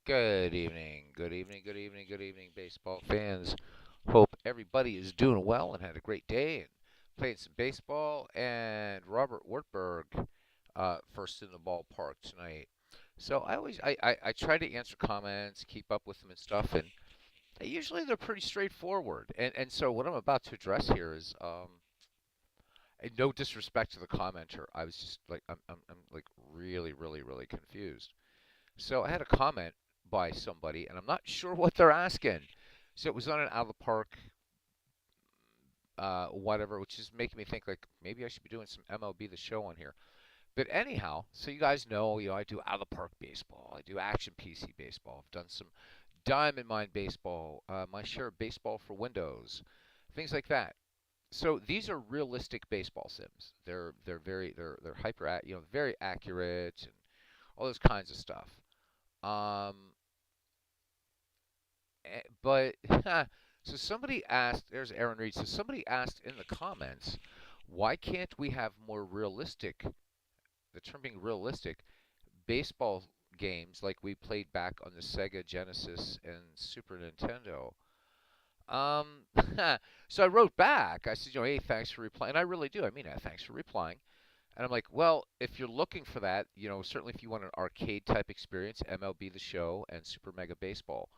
Good evening, baseball fans. Hope everybody is doing well and had a great day and played some baseball. And Robert Wartburg, first in the ballpark tonight. So I try to answer comments, keep up with them and stuff, and usually they're pretty straightforward. And so what I'm about to address here is and no disrespect to the commenter. I was just like I'm like really confused. So I had a comment by somebody, and I'm not sure what they're asking. So it was on an out of the park, whatever, which is making me think like maybe I should be doing some MLB The Show on here. But anyhow, so you guys know, I do out of the park baseball, I do action PC baseball, I've done some diamond mine baseball, my share of baseball for Windows, things like that. So these are realistic baseball sims. They're very accurate and all those kinds of stuff. Um, but so somebody asked, there's Aaron Reed. So somebody asked in the comments, why can't we have more realistic, the term being realistic, baseball games like we played back on the Sega Genesis and Super Nintendo? Um, so I wrote back. I said, hey, thanks for replying. And I really do. I mean that. Thanks for replying. And I'm like, well, if you're looking for that, certainly if you want an arcade type experience, MLB The Show and Super Mega Baseball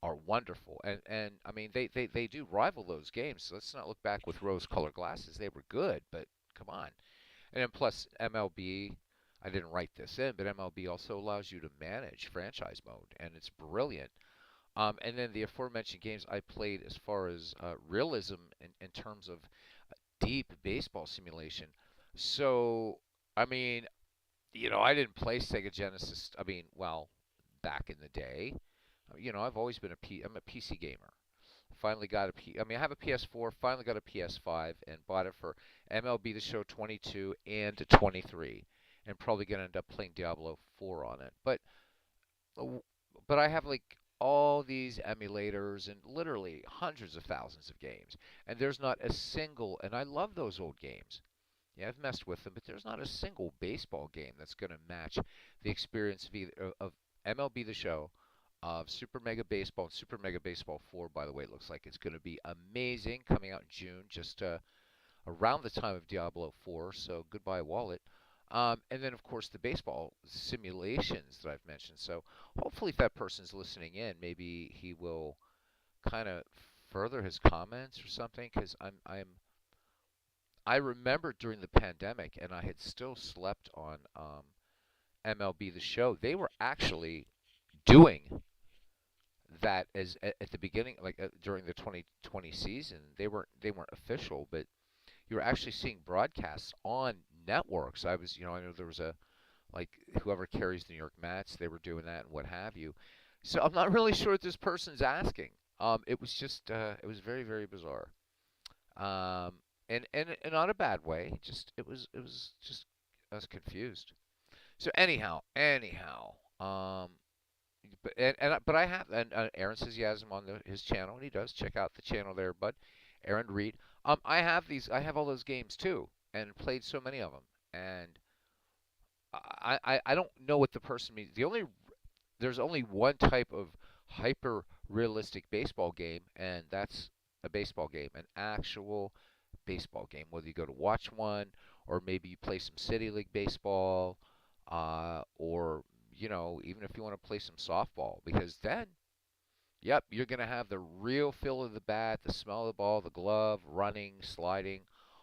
are wonderful. And I mean, they do rival those games. So let's not look back with rose-colored glasses. They were good, but come on. And then plus MLB, I didn't write this in, but MLB also allows you to manage franchise mode, and it's brilliant. And then the aforementioned games I played as far as realism in terms of deep baseball simulation. So, I mean, I didn't play Sega Genesis. I mean, well, back in the day, I've always been I'm a PC gamer. Finally got I mean, I have a PS4, finally got a PS5 and bought it for MLB The Show 22 and 23 and probably going to end up playing Diablo 4 on it. Uh, but I have like all these emulators and literally hundreds of thousands of games. And there's not a single, and I love those old games. Yeah, I've messed with them, but there's not a single baseball game that's going to match the experience of MLB The Show, of Super Mega Baseball, and Super Mega Baseball 4. By the way, it looks like it's going to be amazing, coming out in June, just around the time of Diablo 4. So goodbye, wallet. And then, of course, the baseball simulations that I've mentioned. So hopefully, if that person's listening in, maybe he will kind of further his comments or something, because I remember during the pandemic, and I had still slept on MLB The Show. They were actually doing that as at the beginning, like during the 2020 season. They weren't official, but you were actually seeing broadcasts on networks. I know there was a like whoever carries the New York Mets, they were doing that and what have you. So I'm not really sure what this person's asking. It was just it was very bizarre. Um, and not a bad way. Just it was just I was confused. So anyhow, but I have and Aaron says he has him on his channel and he does check out the channel there, bud. Aaron Reed. I have all those games too and played so many of them and I don't know what the person means. There's only one type of hyper realistic baseball game, and that's a baseball game, an actual baseball game. Whether you go to watch one, or maybe you play some city league baseball, or even if you want to play some softball, because then, yep, you're gonna have the real feel of the bat, the smell of the ball, the glove, running, sliding,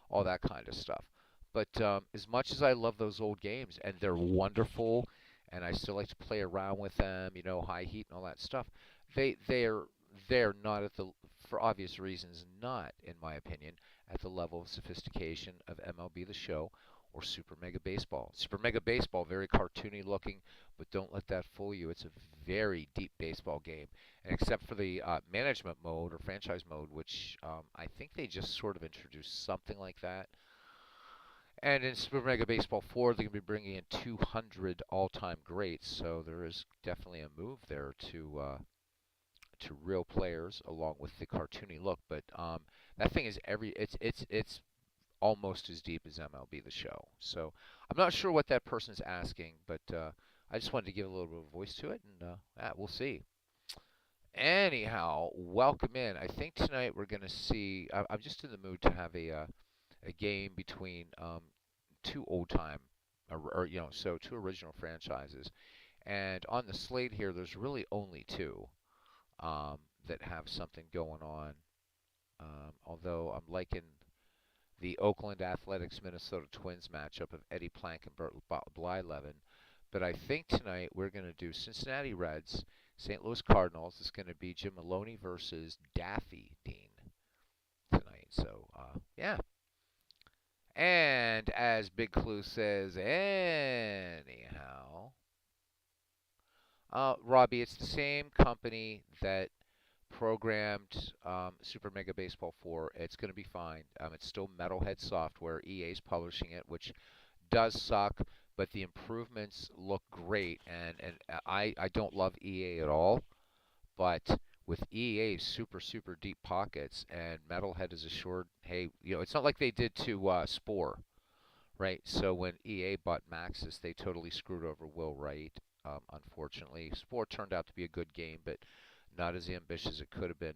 all that kind of stuff. But as much as I love those old games, and they're wonderful, and I still like to play around with them, high heat and all that stuff, they're not at the, for obvious reasons, not in my opinion at the level of sophistication of MLB The Show or Super Mega Baseball. Super Mega Baseball, very cartoony looking, but don't let that fool you. It's a very deep baseball game, and except for the management mode or franchise mode, which I think they just sort of introduced something like that. And in Super Mega Baseball 4, they're going to be bringing in 200 all-time greats, so there is definitely a move there to real players along with the cartoony look. But that thing is it's almost as deep as MLB The Show. So I'm not sure what that person's asking, but I just wanted to give a little bit of voice to it, and we'll see. Anyhow, welcome in. I think tonight we're going to see. I'm just in the mood to have a game between two old time, so two original franchises. And on the slate here, there's really only two that have something going on. Although I'm liking the Oakland Athletics Minnesota Twins matchup of Eddie Plank and Bert Blyleven. But I think tonight we're going to do Cincinnati Reds, St. Louis Cardinals. It's going to be Jim Maloney versus Daffy Dean tonight. So, yeah. And as Big Clue says, anyhow, Robbie, it's the same company that programmed Super Mega Baseball 4. It's going to be fine. It's still Metalhead Software. EA's publishing it, which does suck, but the improvements look great. And I don't love EA at all, but with EA's super deep pockets and Metalhead is assured, hey, it's not like they did to Spore, right? So when EA bought Maxis, they totally screwed over Will Wright. Unfortunately, Spore turned out to be a good game, but not as ambitious as it could have been.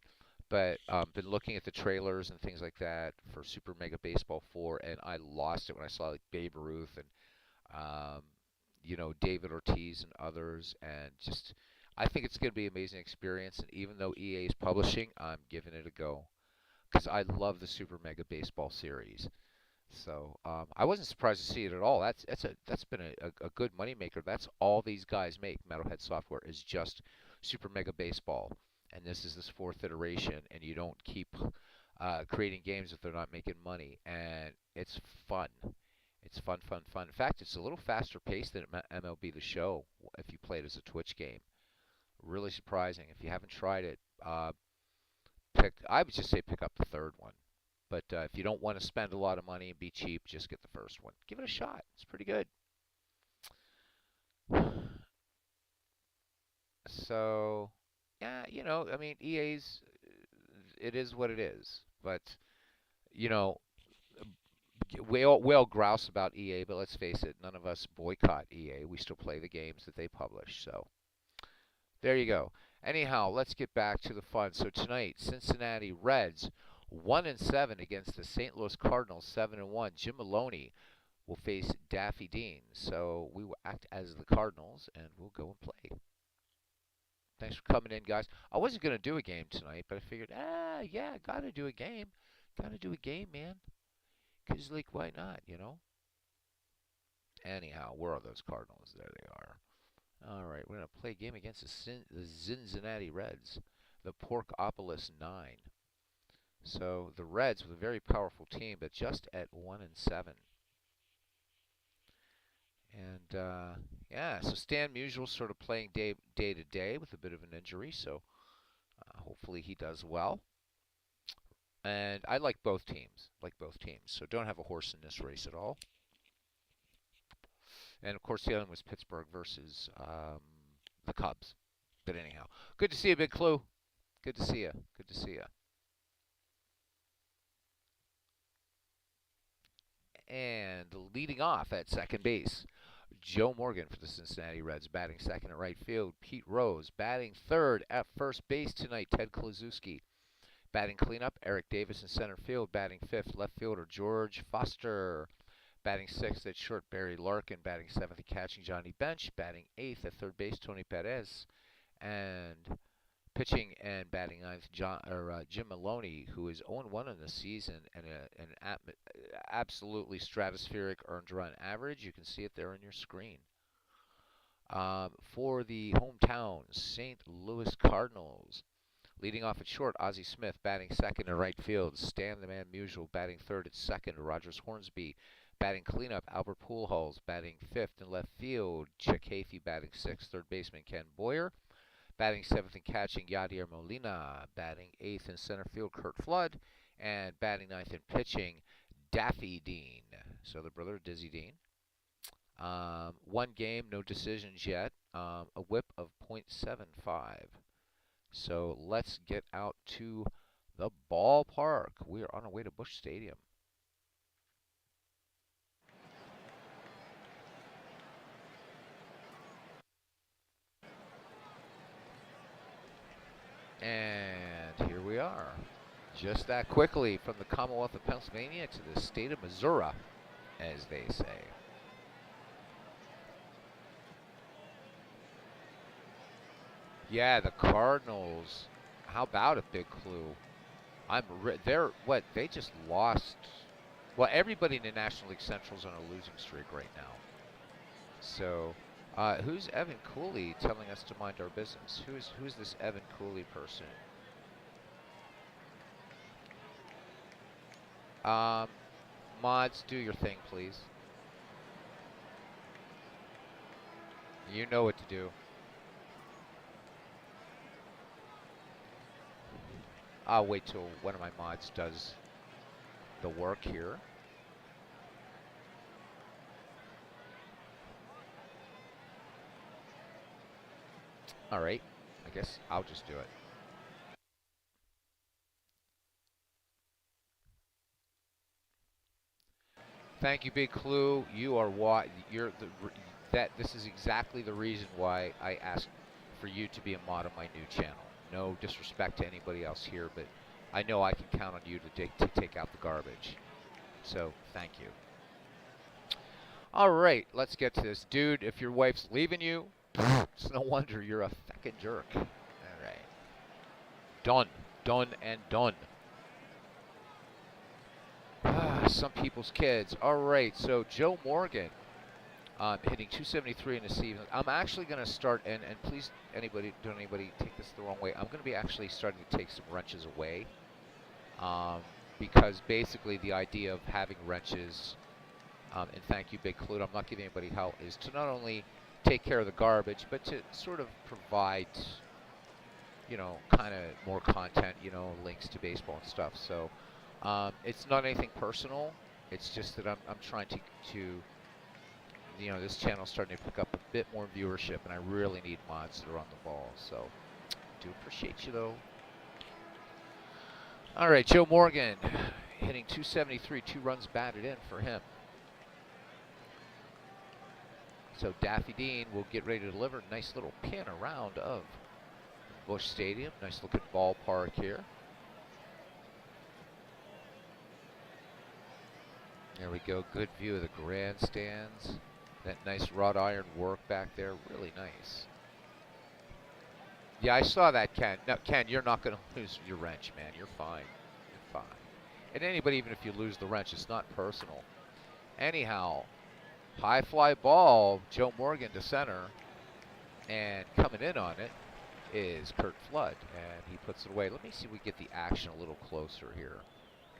But been looking at the trailers and things like that for Super Mega Baseball 4, and I lost it when I saw like Babe Ruth and um, David Ortiz and others, and just I think it's going to be an amazing experience. And even though EA is publishing, I'm giving it a go because I love the Super Mega Baseball series. So I wasn't surprised to see it at all. That's been a good moneymaker. That's all these guys make. Metalhead Software is just Super Mega Baseball, and this is this fourth iteration. And you don't keep creating games if they're not making money. And it's fun. It's fun. In fact, it's a little faster paced than MLB The Show if you play it as a Twitch game. Really surprising. If you haven't tried it, I would just say pick up the third one. But if you don't want to spend a lot of money and be cheap, just get the first one. Give it a shot. It's pretty good. So, yeah, I mean, EA's, it is what it is. But, you know, we all grouse about EA, but let's face it, none of us boycott EA. We still play the games that they publish. So, there you go. Anyhow, let's get back to the fun. So tonight, Cincinnati Reds 1-7 against the St. Louis Cardinals 7-1. Jim Maloney will face Daffy Dean. So we will act as the Cardinals and we'll go and play. Thanks for coming in, guys. I wasn't going to do a game tonight, but I figured, yeah, got to do a game. Got to do a game, man. Because, like, why not? Anyhow, where are those Cardinals? There they are. All right, we're going to play a game against the Cincinnati Reds, the Porkopolis 9. So the Reds with a very powerful team, but just at 1-7. And yeah, so Stan Musial sort of playing day to day with a bit of an injury, so hopefully he does well. And I like both teams, so don't have a horse in this race at all. And of course, the other one was Pittsburgh versus the Cubs. But anyhow, good to see you, Big Clue. Good to see you. Good to see you. And leading off at second base, Joe Morgan for the Cincinnati Reds, batting second at right field. Pete Rose batting third at first base tonight. Ted Kluszewski batting cleanup. Eric Davis in center field, batting fifth. Left fielder George Foster batting sixth at short. Barry Larkin batting seventh and catching. Johnny Bench batting eighth at third base. Tony Perez and pitching and batting ninth, Jim Maloney, who is 0-1 in the season and an absolutely stratospheric earned run average. You can see it there on your screen. For the hometown St. Louis Cardinals, leading off at short, Ozzie Smith batting second in right field. Stan the Man Musial batting third at second. Rogers Hornsby batting cleanup. Albert Pujols batting fifth in left field. Chick Hafey batting sixth. Third baseman Ken Boyer batting seventh and catching. Yadier Molina batting eighth in center field. Kurt Flood and batting ninth and pitching. Daffy Dean. So the brother of Dizzy Dean. One game, no decisions yet. A whip of .75. So let's get out to the ballpark. We are on our way to Busch Stadium. And here we are. Just that quickly from the Commonwealth of Pennsylvania to the state of Missouri, as they say. Yeah, the Cardinals. How about a big clue? They're what? They just lost. Well, everybody in the National League Central's on a losing streak right now. So, who's Evan Cooley telling us to mind our business? Who's this Evan Cooley person? Mods, do your thing, please. You know what to do. I'll wait till one of my mods does the work here. All right, I guess I'll just do it. Thank you, Big Clue. You are why you're the that. This is exactly the reason why I asked for you to be a mod on my new channel. No disrespect to anybody else here, but I know I can count on you to take out the garbage. So thank you. All right, let's get to this, dude. If your wife's leaving you, it's no wonder you're a feckin' jerk. All right, done, done, and done. Some people's kids. All right, so Joe Morgan hitting 273 in the season. I'm actually going to start, and please, don't anybody take this the wrong way. I'm going to be actually starting to take some wrenches away because basically the idea of having wrenches, and thank you, Big Clue, I'm not giving anybody help, is to not only take care of the garbage, but to sort of provide, you know, kind of more content, you know, links to baseball and stuff. So it's not anything personal. It's just that I'm trying to, you know, this channel's starting to pick up a bit more viewership, and I really need mods that are on the ball. So do appreciate you, though. All right, Joe Morgan hitting 273, 2 runs batted in for him. So Daffy Dean will get ready to deliver. Nice little pin around of Busch Stadium. Nice looking ballpark here. There we go. Good view of the grandstands. That nice wrought iron work back there. Really nice. Yeah, I saw that, Ken. No, Ken, you're not going to lose your wrench, man. You're fine. You're fine. And anybody, even if you lose the wrench, it's not personal. Anyhow, high fly ball, Joe Morgan to center. And coming in on it is Kurt Flood. And he puts it away. Let me see if we get the action a little closer here,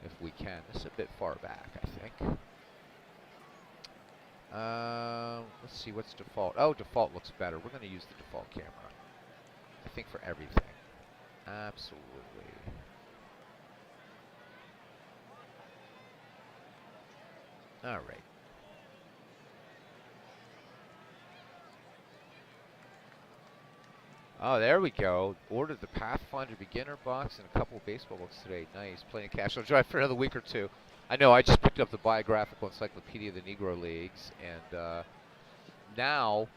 if we can. This is a bit far back, I think. Let's see, what's default? Oh, default looks better. We're going to use the default camera, I think, for everything. Absolutely. All right. Oh, there we go. Ordered the Pathfinder beginner box and a couple of baseball books today. Nice. Playing cash. I'll drive for another week or two. I know, I just picked up the Biographical Encyclopedia of the Negro Leagues, and now,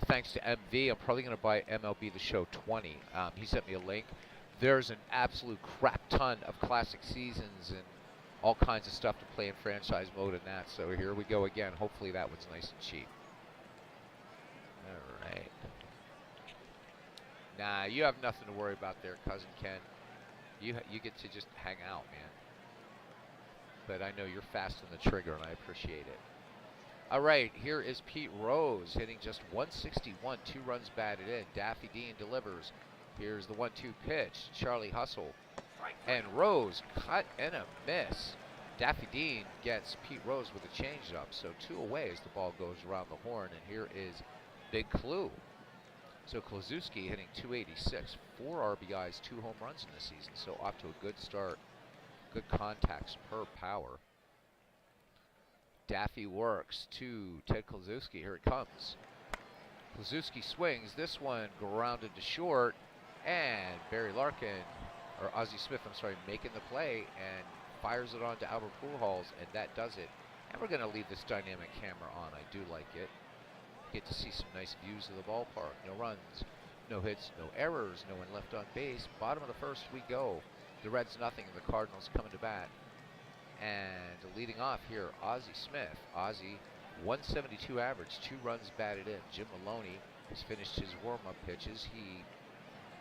thanks to MV, I'm probably going to buy MLB The Show 20. He sent me a link. There's an absolute crap ton of classic seasons and all kinds of stuff to play in franchise mode and that. So here we go again. Hopefully that one's nice and cheap. All right. Nah, you have nothing to worry about there, Cousin Ken. You get to just hang out, man. But I know you're fast on the trigger, and I appreciate it. All right, here is Pete Rose hitting just 161, 2 runs batted in. Daffy Dean delivers. Here's the 1-2 pitch. Charlie Hustle. And Rose cut and a miss. Daffy Dean gets Pete Rose with a changeup. So 2 away as the ball goes around the horn. And here is Big Clue. So Kluszewski hitting 286, 4 RBIs, 2 home runs in the season. So off to a good start. Good contact, superb power. Daffy works to Ted Kluszewski. Here it comes. Kluszewski swings. This one grounded to short. And Barry Larkin, or Ozzie Smith, I'm sorry, making the play and fires it on to Albert Pujols, and that does it. And we're going to leave this dynamic camera on. I do like it. Get to see some nice views of the ballpark. No runs, No hits, no errors, no one left on base. Bottom of the first we go. The Reds nothing, the Cardinals coming to bat. And leading off here, Ozzie Smith. Ozzie, 172 average, 2 runs batted in. Jim Maloney has finished his warm-up pitches.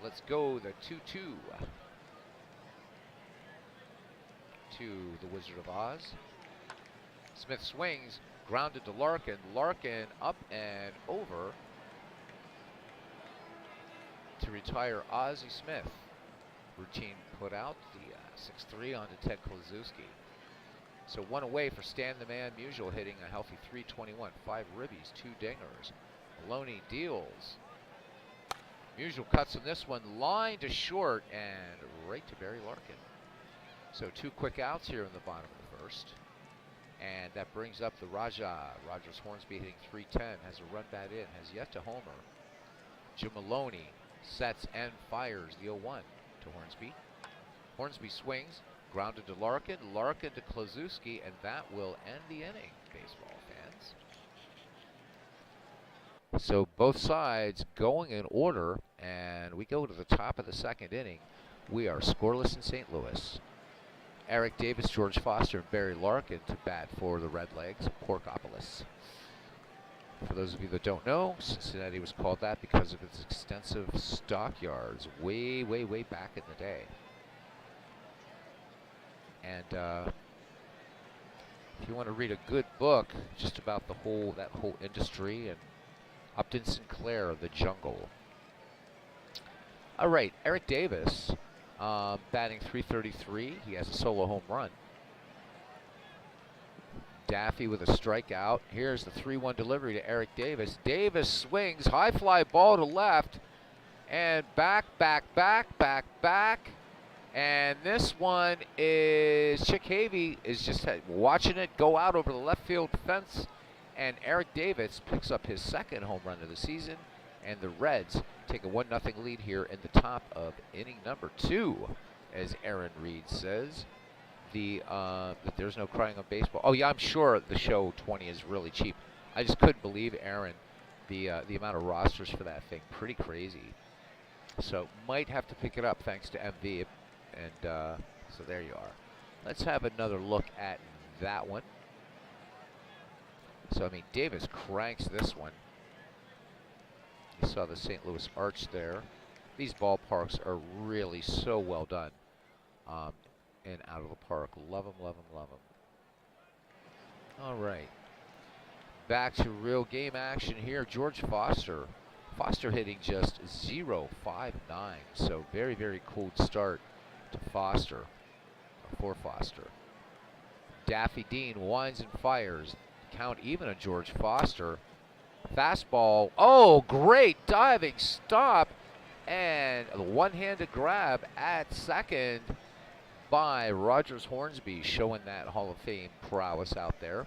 Let's go the 2-2 to the Wizard of Oz. Smith swings, grounded to Larkin. Larkin up and over to retire Ozzie Smith. Routine put out, the 6-3 onto Ted Kluszewski. So 1 away for Stan the Man Musial, hitting a healthy .321, 5 ribbies, 2 dingers. Maloney deals. Musial cuts on this one, line to short and right to Barry Larkin. So 2 quick outs here in the bottom of the first. And that brings up the Raja. Rogers Hornsby hitting .310, has a run bat in, has yet to homer. Jim Maloney sets and fires the 0-1 to Hornsby. Hornsby swings, grounded to Larkin, Larkin to Kluszewski, and that will end the inning, baseball fans. So both sides going in order, and we go to the top of the second inning. We are scoreless in St. Louis. Eric Davis, George Foster, and Barry Larkin to bat for the Redlegs of Porkopolis. For those of you that don't know, Cincinnati was called that because of its extensive stockyards way, way, way back in the day. And if you want to read a good book just about that whole industry, and Upton Sinclair, The Jungle. All right, Eric Davis, batting .333. He has a solo home run. Daffy with a strikeout. Here's the 3-1 delivery to Eric Davis. Davis swings, high fly ball to left, and back. And this one is Chick Havey is just watching it go out over the left field fence, and Eric Davis picks up his second home run of the season, and the Reds take a 1-0 lead here in the top of inning number 2, as Aaron Reed says. That there's no crying on baseball. Oh yeah, I'm sure the show 20 is really cheap. I just couldn't believe, Aaron, the amount of rosters for that thing. Pretty crazy. So might have to pick it up thanks to MV. And so there you are. Let's have another look at that one. So I mean, Davis cranks this one. You saw the St. Louis Arch there. These ballparks are really so well done. And out of the park. Love them, love them, love them. All right. Back to real game action here. George Foster. Foster hitting just .059. So very, very cool start to Foster. For Foster. Daffy Dean winds and fires. Count even on George Foster. Fastball. Oh, great diving stop. And a one-handed grab at second by Rogers Hornsby, showing that Hall of Fame prowess out there.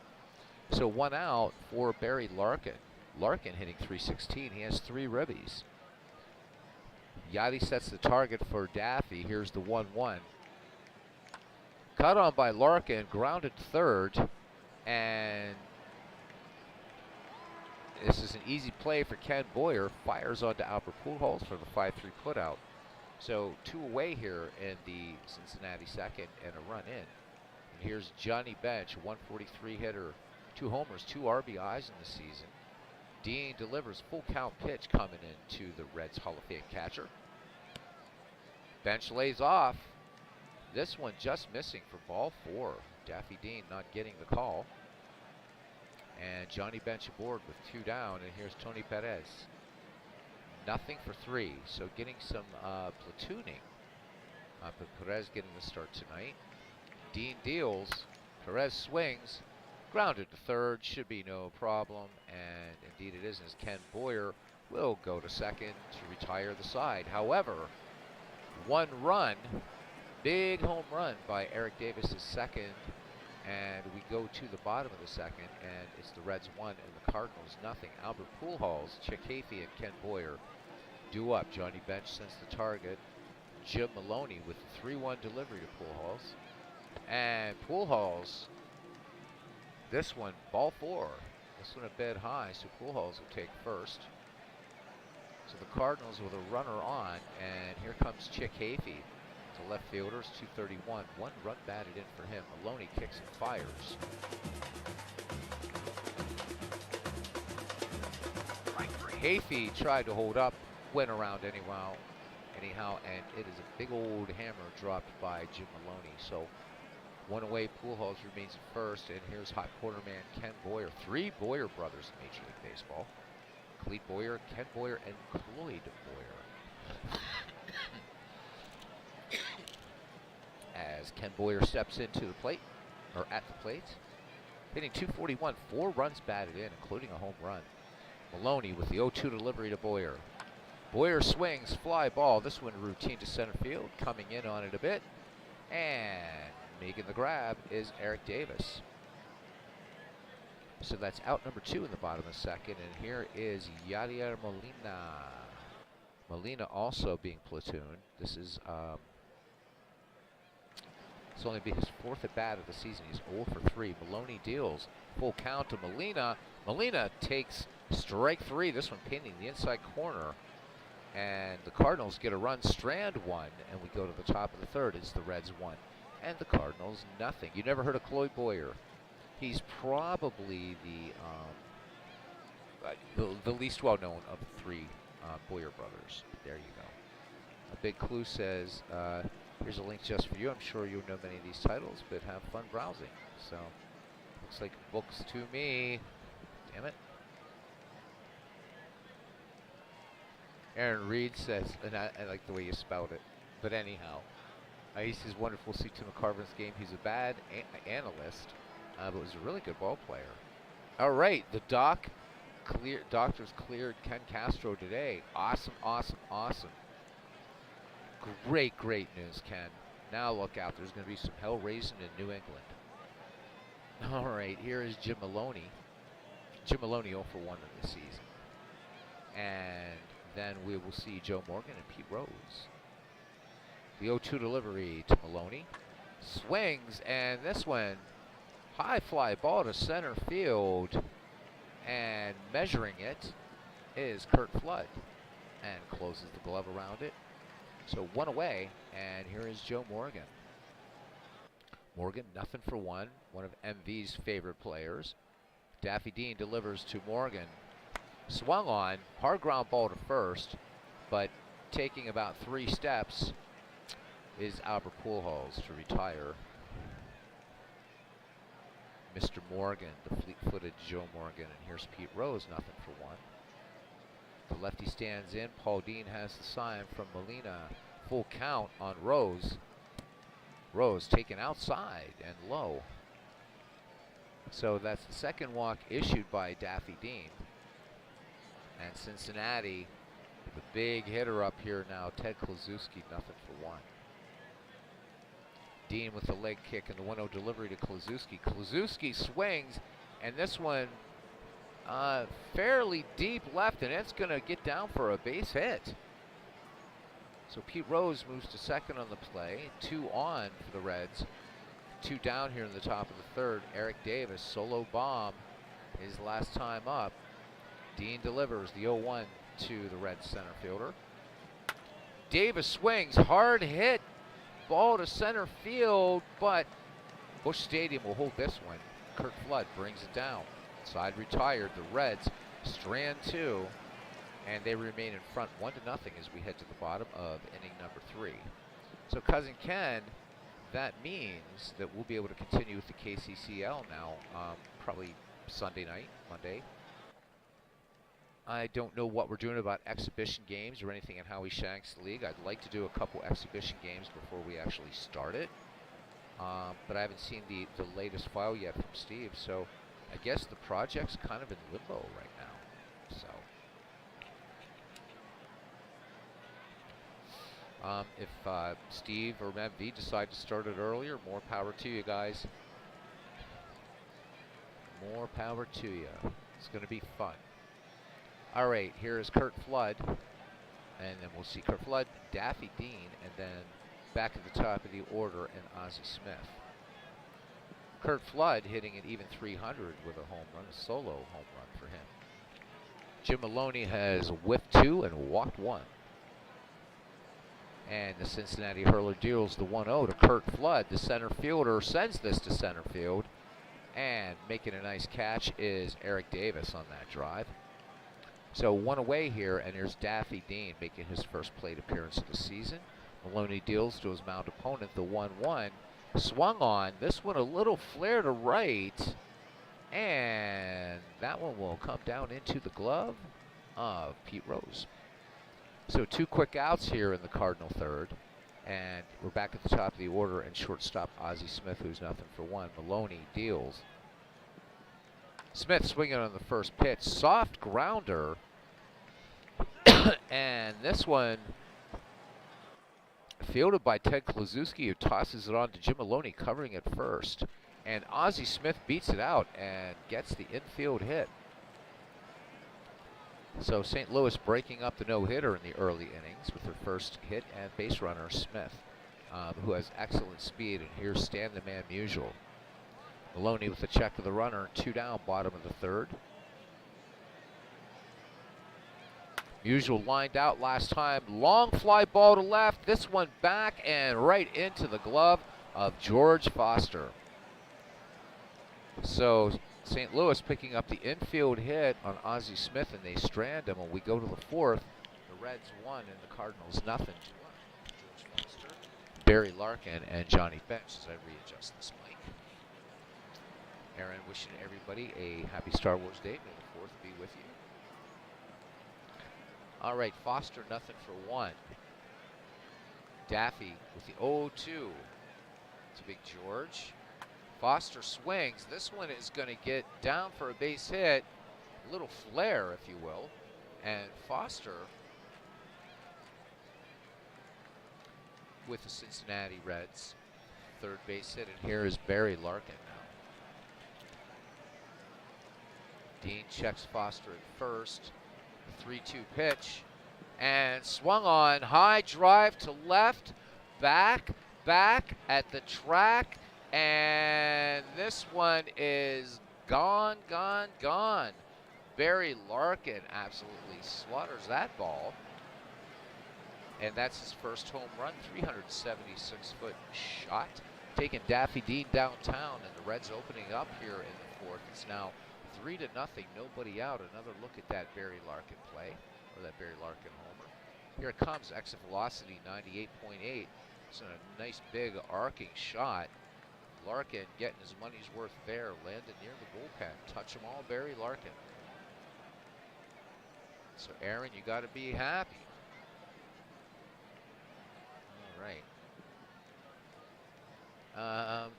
So 1 out for Barry Larkin. Larkin hitting .316. He has 3 ribbies. Yachty sets the target for Daffy. Here's the 1-1. Cut on by Larkin, grounded third, and this is an easy play for Ken Boyer. Fires onto Albert Pujols for the 5-3 putout. So 2 away here in the Cincinnati second and a run in. And here's Johnny Bench, 143 hitter, 2 homers, 2 RBIs in the season. Dean delivers full count pitch coming into the Reds Hall of Fame catcher. Bench lays off. This one just missing for ball 4. Daffy Dean not getting the call. And Johnny Bench aboard with 2 down, and here's Tony Perez. Nothing for 3, so getting some platooning. But Perez getting the start tonight. Dean deals, Perez swings, grounded to third, should be no problem, and indeed it is, as Ken Boyer will go to second to retire the side. However, 1 run, big home run by Eric Davis' second, and we go to the bottom of the second, and it's the Reds 1 and the Cardinals nothing. Albert Pujols, Chick Havey, and Ken Boyer do up. Johnny Bench sends the target. Jim Maloney with the 3-1 delivery to Pujols. And Pujols, this one, ball 4. This one a bit high, so Pujols will take first. So the Cardinals with a runner on, and here comes Chick Hafey to left fielders, 231. One run batted in for him. Maloney kicks and fires. Hafey tried to hold up, went around anyhow, and it is a big old hammer dropped by Jim Maloney. So one away, Pujols remains at first, and here's hot corner man Ken Boyer. Three Boyer brothers in Major League Baseball. Clete Boyer, Ken Boyer, and Cloyd Boyer. As Ken Boyer steps into the plate, or at the plate, hitting 241, 4 runs batted in, including a home run. Maloney with the 0-2 delivery to Boyer. Boyer swings, fly ball. This one routine to center field, coming in on it a bit, and making the grab is Eric Davis. So that's out number 2 in the bottom of the second, and here is Yadier Molina. Molina also being platooned. This is it's only be his 4th at bat of the season. He's 0 for 3. Maloney deals full count to Molina. Molina takes strike 3. This one pinning the inside corner, and the Cardinals get a run. Strand 1, and we go to the top of the 3rd. It's the Reds 1, and the Cardinals nothing. You never heard of Cloyd Boyer? He's probably the least well-known of the 3 Boyer brothers. There you go. A big clue says, here's a link just for you. I'm sure you'll know many of these titles, but have fun browsing. So, looks like books to me. Damn it. Aaron Reed says, and I like the way you spelled it, but anyhow, he says, wonderful to see Tim McCarvin's game. He's a bad analyst, but was a really good ball player. All right, the doctors cleared Ken Castro today. Awesome, awesome, awesome. Great, great news, Ken. Now look out. There's going to be some hell raising in New England. All right, here is Jim Maloney. Jim Maloney 0 for 1 in the season. And then we will see Joe Morgan and Pete Rose. The 0-2 delivery to Maloney. Swings, and this one, high fly ball to center field. And measuring it is Curt Flood. And closes the glove around it. So 1 away, and here is Joe Morgan. Morgan, nothing for 1 of MV's favorite players. Daffy Dean delivers to Morgan. Swung on, hard ground ball to first, but taking about 3 steps is Albert Pujols to retire Mr. Morgan, the fleet-footed Joe Morgan, and here's Pete Rose, nothing for 1. The lefty stands in. Paul Dean has the sign from Molina. Full count on Rose. Rose taken outside and low. So that's the second walk issued by Daffy Dean. And Cincinnati, the big hitter up here now, Ted Kluszewski, nothing for 1. Dean with the leg kick and the 1-0 delivery to Kluszewski. Kluszewski swings, and this one fairly deep left, and it's going to get down for a base hit. So Pete Rose moves to second on the play. 2 on for the Reds. 2 down here in the top of the 3rd. Eric Davis, solo bomb, his last time up. Dean delivers the 0-1 to the Reds center fielder. Davis swings, hard hit, ball to center field, but Busch Stadium will hold this one. Curt Flood brings it down. Side retired, the Reds strand 2, and they remain in front 1-0 as we head to the bottom of inning number 3. So Cousin Ken, that means that we'll be able to continue with the KCCL now, probably Sunday night, Monday. I don't know what we're doing about exhibition games or anything in Howie Shanks' league. I'd like to do a couple exhibition games before we actually start it, but I haven't seen the latest file yet from Steve, so I guess the project's kind of in limbo right now. So if Steve or MV decide to start it earlier, more power to you guys. More power to you. It's going to be fun. All right, here is Curt Flood, and then we'll see Curt Flood, Daffy Dean, and then back at the top of the order, and Ozzie Smith. Curt Flood hitting an even 300 with a home run, a solo home run for him. Jim Maloney has whiffed 2 and walked 1. And the Cincinnati hurler deals the 1-0 to Kurt Flood. The center fielder sends this to center field. And making a nice catch is Eric Davis on that drive. So 1 away here, and here's Daffy Dean making his first plate appearance of the season. Maloney deals to his mound opponent the 1-1. Swung on. This one a little flare to right. And that one will come down into the glove of Pete Rose. So 2 quick outs here in the Cardinal third. And we're back at the top of the order, and shortstop Ozzie Smith, who's nothing for 1. Maloney deals. Smith swinging on the first pitch. Soft grounder. And this one fielded by Ted Kluszewski, who tosses it on to Jim Maloney, covering at first. And Ozzie Smith beats it out and gets the infield hit. So St. Louis breaking up the no-hitter in the early innings with their first hit and base runner, Smith, who has excellent speed. And here's Stan the Man Musial. Maloney with the check of the runner, 2 down, bottom of the third. Musial lined out last time. Long fly ball to left. This one back and right into the glove of George Foster. So St. Louis picking up the infield hit on Ozzie Smith, and they strand him. When we go to the 4th, the Reds 1 and the Cardinals nothing. George Foster, Barry Larkin, and Johnny Bench as I readjust this mic. Aaron wishing everybody a happy Star Wars Day. May the 4th be with you. All right, Foster nothing for 1. Daffy with the 0-2 to Big George. Foster swings. This one is going to get down for a base hit. A little flare, if you will. And Foster with the Cincinnati Reds. Third base hit, and here is Barry Larkin now. Dean checks Foster at first. 3-2 pitch. And swung on. High drive to left. Back at the track. And this one is gone. Barry Larkin absolutely slaughters that ball. And that's his first home run, 376-foot shot. Taking Daffy Dean downtown, and the Reds opening up here in the 4th. It's now 3-0, nobody out. Another look at that Barry Larkin play, or that Barry Larkin homer. Here it comes, exit velocity 98.8. It's a nice big arcing shot. Larkin getting his money's worth there, landed near the bullpen. Touch them all, Barry Larkin. So Aaron, you got to be happy. All right.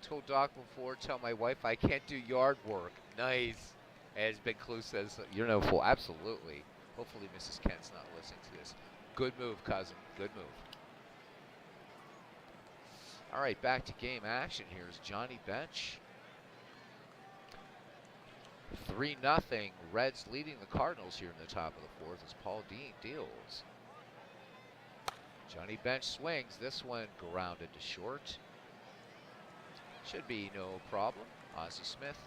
Told Doc before, tell my wife I can't do yard work. Nice. As Big Clue says, you're no fool. Absolutely. Hopefully Mrs. Kent's not listening to this. Good move, cousin. Good move. All right, back to game action. Here's Johnny Bench. 3-0. Reds leading the Cardinals here in the top of the 4th as Paul Dean deals. Johnny Bench swings. This one grounded to short. Should be no problem. Ozzie Smith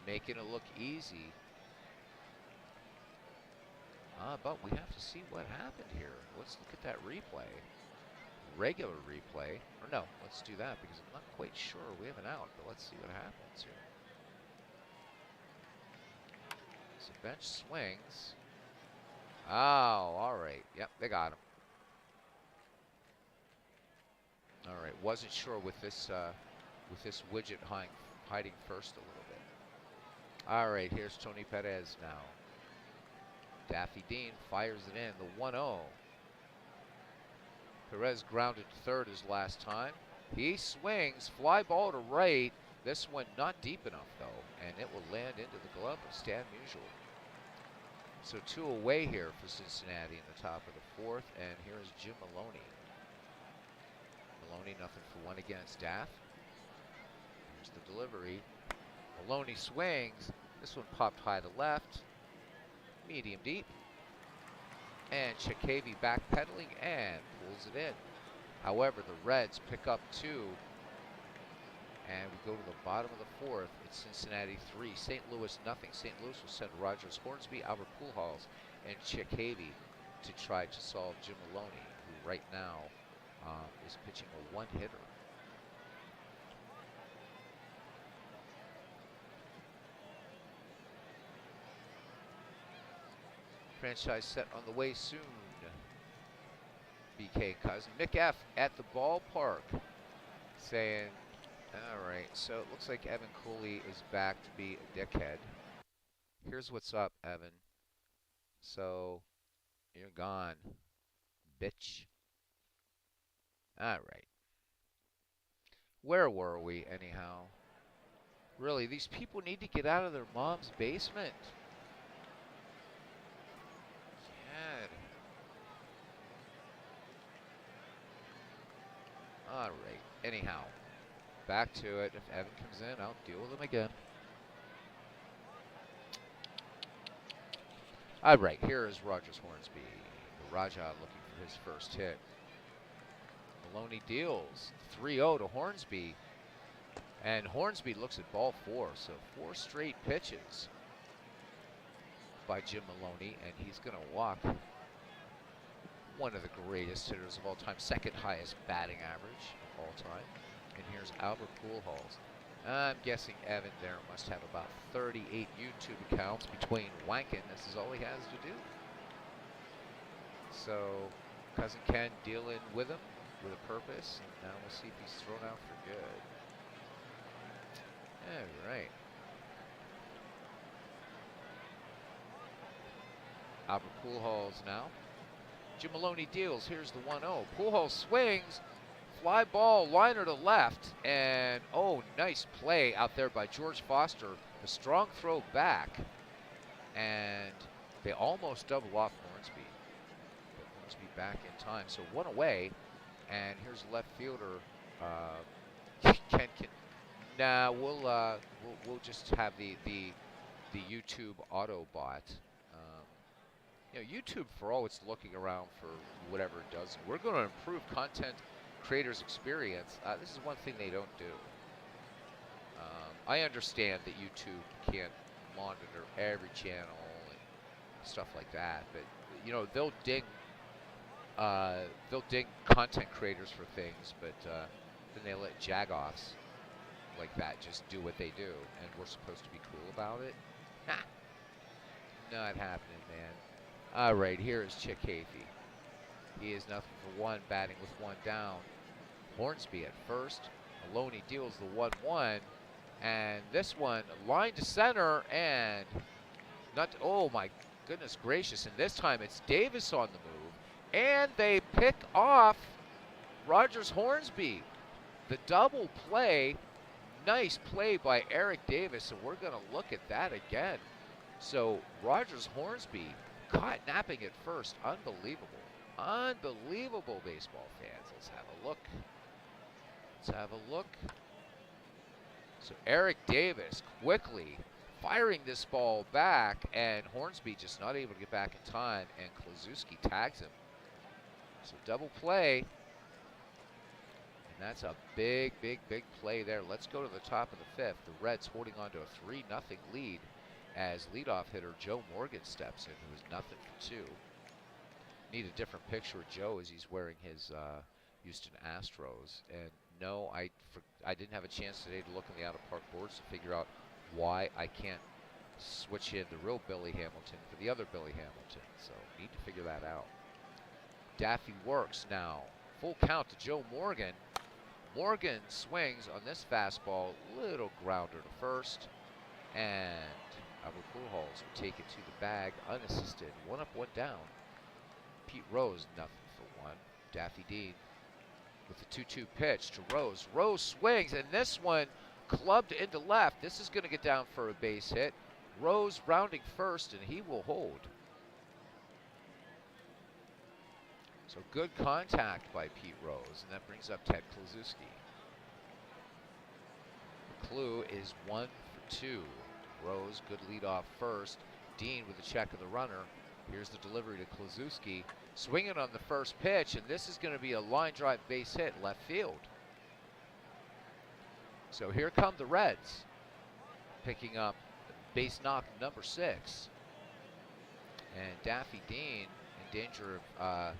making it look easy. But we have to see what happened here. Let's look at that replay. Regular replay. Or no, let's do that because I'm not quite sure. We have an out, but let's see what happens here. So Bench swings. Oh, all right. Yep, they got him. All right, wasn't sure with this widget hiding first a little bit. All right, here's Tony Perez now. Daffy Dean fires it in, the 1-0. Perez grounded to third his last time. He swings, fly ball to right. This one not deep enough though, and it will land into the glove of Stan Musial. So 2 away here for Cincinnati in the top of the 4th, and here is Jim Maloney. Maloney nothing for 1 against Daff. Here's the delivery. Maloney swings. This one popped high to left. Medium deep. And Chikavi backpedaling and pulls it in. However, the Reds pick up 2. And we go to the bottom of the fourth. It's Cincinnati 3, St. Louis nothing. St. Louis will send Rogers Hornsby, Albert Pujols, and Chick Havey to try to solve Jim Maloney, who right now is pitching a one-hitter. Franchise set on the way soon. BK Cousin. Mick F. at the ballpark saying, all right, so it looks like Evan Cooley is back to be a dickhead. Here's what's up, Evan. So, you're gone, bitch. All right. Where were we, anyhow? Really, these people need to get out of their mom's basement. God. All right. Anyhow, back to it. If Evan comes in, I'll deal with him again. All right, here is Rogers Hornsby. Raja looking for his first hit. Maloney deals 3-0 to Hornsby. And Hornsby looks at ball 4, so 4 straight pitches by Jim Maloney, and he's going to walk one of the greatest hitters of all time, second highest batting average of all time. And here's Albert Pujols. I'm guessing Evan there must have about 38 YouTube accounts between wanking. This is all he has to do. So Cousin Ken dealing with him with a purpose, and now we'll see if he's thrown out for good. All right. Albert Pujols now. Jim Maloney deals. Here's the 1-0. Pujols swings. Fly ball, liner to left. And, oh, nice play out there by George Foster. A strong throw back. And they almost double off Hornsby. But Hornsby back in time. So 1 away. And here's left fielder. Ken. Nah, we'll just have the YouTube Autobot. You know, YouTube, for all it's looking around for whatever it does, we're going to improve content creators' experience. This is one thing they don't do. I understand that YouTube can't monitor every channel and stuff like that, but you know they'll ding content creators for things, but then they let jagoffs like that just do what they do, and we're supposed to be cool about it. Not happening, man. All right, here is Chick Havey. He is nothing for 1, batting with 1 down. Hornsby at first. Maloney deals the 1-1, and this one line to center, and oh my goodness gracious! And this time it's Davis on the move, and they pick off Rogers Hornsby. The double play, nice play by Eric Davis, and we're going to look at that again. So Rogers Hornsby caught napping at first. Unbelievable. Unbelievable, baseball fans. Let's have a look. Let's have a look. So Eric Davis quickly firing this ball back, and Hornsby just not able to get back in time, and Kluszewski tags him. So double play. And that's a big play there. Let's go to the top of the 5th. The Reds holding on to a 3-0 lead as leadoff hitter Joe Morgan steps in, who is nothing for 2. Need a different picture of Joe as he's wearing his Houston Astros. And no, I didn't have a chance today to look in the out-of-park boards to figure out why I can't switch in the real Billy Hamilton for the other Billy Hamilton. So need to figure that out. Daffy works now. Full count to Joe Morgan. Morgan swings on this fastball. Little grounder to first. And Albert Pujols will take it to the bag unassisted. 1 up, 1 down. Pete Rose, nothing for 1. Daffy Dean with the 2-2 pitch to Rose. Rose swings, and this one clubbed into left. This is going to get down for a base hit. Rose rounding first, and he will hold. So good contact by Pete Rose, and that brings up Ted Kluszewski. The clue is 1 for 2. Rose, good lead off first. Dean with the check of the runner. Here's the delivery to Kluszewski. Swinging on the first pitch, and this is going to be a line drive base hit left field. So here come the Reds, picking up base knock number 6. And Daffy Dean in danger of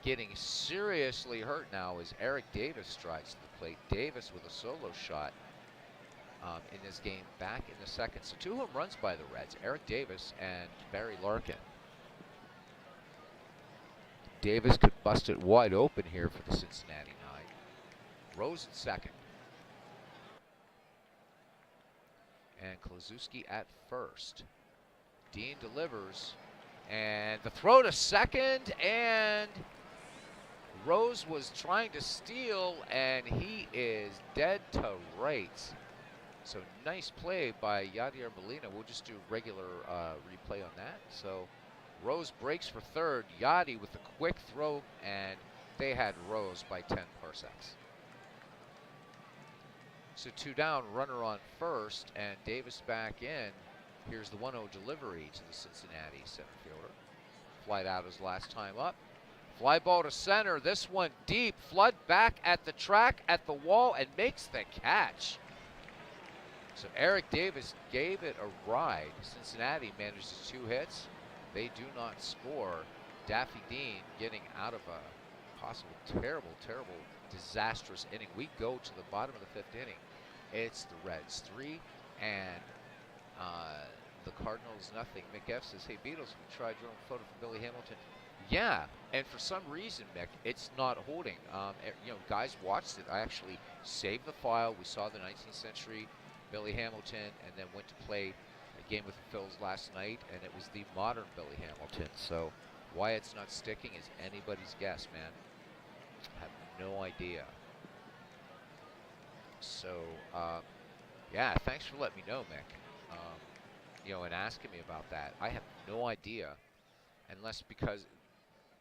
getting seriously hurt now as Eric Davis strides to the plate. Davis with a solo shot in this game back in the second. So 2 home runs by the Reds, Eric Davis and Barry Larkin. Davis could bust it wide open here for the Cincinnati Nine. Rose at second. And Kluszewski at first. Dean delivers. And the throw to second, and Rose was trying to steal, and he is dead to rights. So nice play by Yadier Molina. We'll just do regular replay on that. So Rose breaks for third. Yadi with a quick throw, and they had Rose by 10 parsecs. So 2 down, runner on first, and Davis back in. Here's the 1-0 delivery to the Cincinnati center fielder. Flied out his last time up. Fly ball to center. This one deep. Flood back at the track, at the wall, and makes the catch. So Eric Davis gave it a ride. Cincinnati manages 2 hits. They do not score. Daffy Dean getting out of a possible terrible, disastrous inning. We go to the bottom of the 5th inning. It's the Reds 3 and the Cardinals nothing. Mick F says, hey Beatles, we tried your own photo for Billy Hamilton. Yeah, and for some reason, Mick, it's not holding. You know, guys watched it. I actually saved the file. We saw the 19th century Billy Hamilton, and then went to play a game with the Phils last night, and it was the modern Billy Hamilton. So why it's not sticking is anybody's guess, man. I have no idea. So, yeah, thanks for letting me know, Mick. You know, and asking me about that. I have no idea, unless because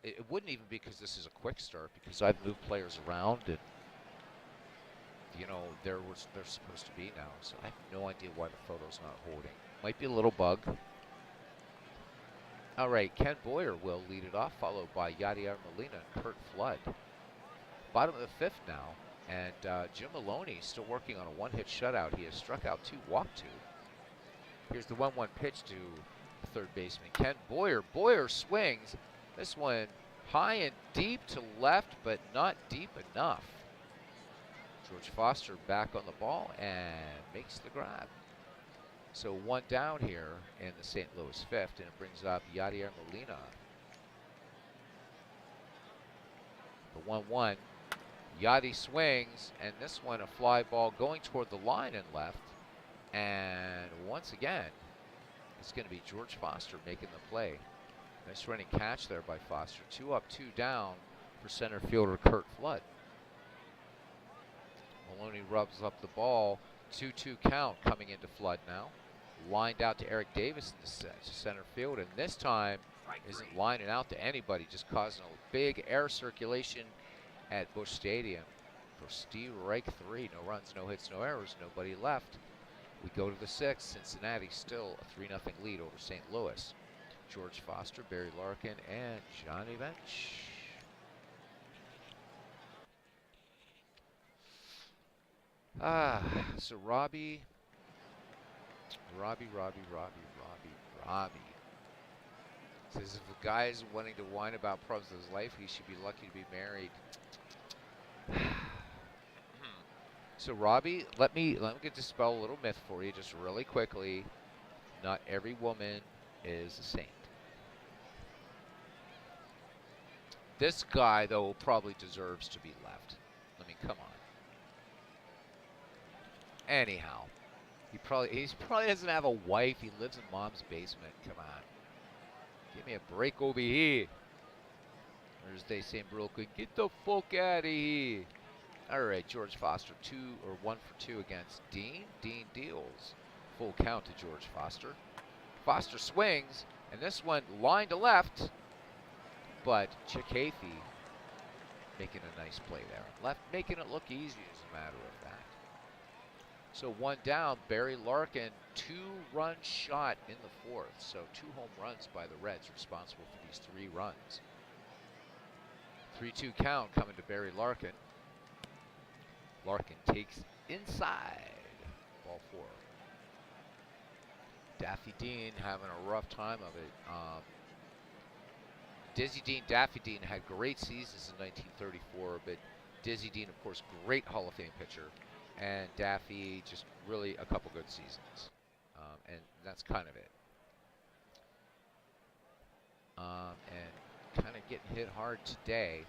it wouldn't even be because this is a quick start, because I've moved players around, and you know they're supposed to be now. So I have no idea why the photo's not holding. Might be a little bug. All right, Ken Boyer will lead it off, followed by Yadier Molina and Kurt Flood. Bottom of the 5th now, and Jim Maloney still working on a 1-hit shutout. He has struck out 2, walked 2. Here's the 1-1 pitch to third baseman Ken Boyer. Boyer swings. This one high and deep to left, but not deep enough. George Foster back on the ball and makes the grab. So 1 down here in the St. Louis 5th, and it brings up Yadier Molina. The 1-1. Yadi swings, and this one a fly ball going toward the line and left. And once again, it's going to be George Foster making the play. Nice running catch there by Foster. 2 up, 2 down for center fielder Kurt Flood. Maloney rubs up the ball. 2-2 count coming into Flood now. Lined out to Eric Davis in the center field, and this time isn't lining out to anybody, just causing a big air circulation at Busch Stadium for strike 3. No runs, no hits, no errors, nobody left. We go to the 6th. Cincinnati still a 3-0 lead over St. Louis. George Foster, Barry Larkin, and Johnny Bench. So Robbie says if a guy is wanting to whine about problems in his life, he should be lucky to be married. So Robbie, let me dispel a little myth for you just really quickly. Not every woman is a saint. This guy though probably deserves to be left. I mean, come on. Anyhow, he probably doesn't have a wife. He lives in mom's basement. Come on. Give me a break over here. Or as they say in Brooklyn, get the fuck out of here. All right, George Foster, 1 for 2 against Dean. Dean deals. Full count to George Foster. Foster swings, and this one line to left, but Chikathy making a nice play there. Left, making it look easy as a matter of fact. So 1 down, Barry Larkin, 2-run shot in the 4th. So 2 home runs by the Reds responsible for these 3 runs. 3-2 count coming to Barry Larkin. Larkin takes inside. Ball 4. Daffy Dean having a rough time of it. Dizzy Dean, Daffy Dean had great seasons in 1934, but Dizzy Dean, of course, great Hall of Fame pitcher, and Daffy just really a couple good seasons, and that's kind of it. And kind of getting hit hard today.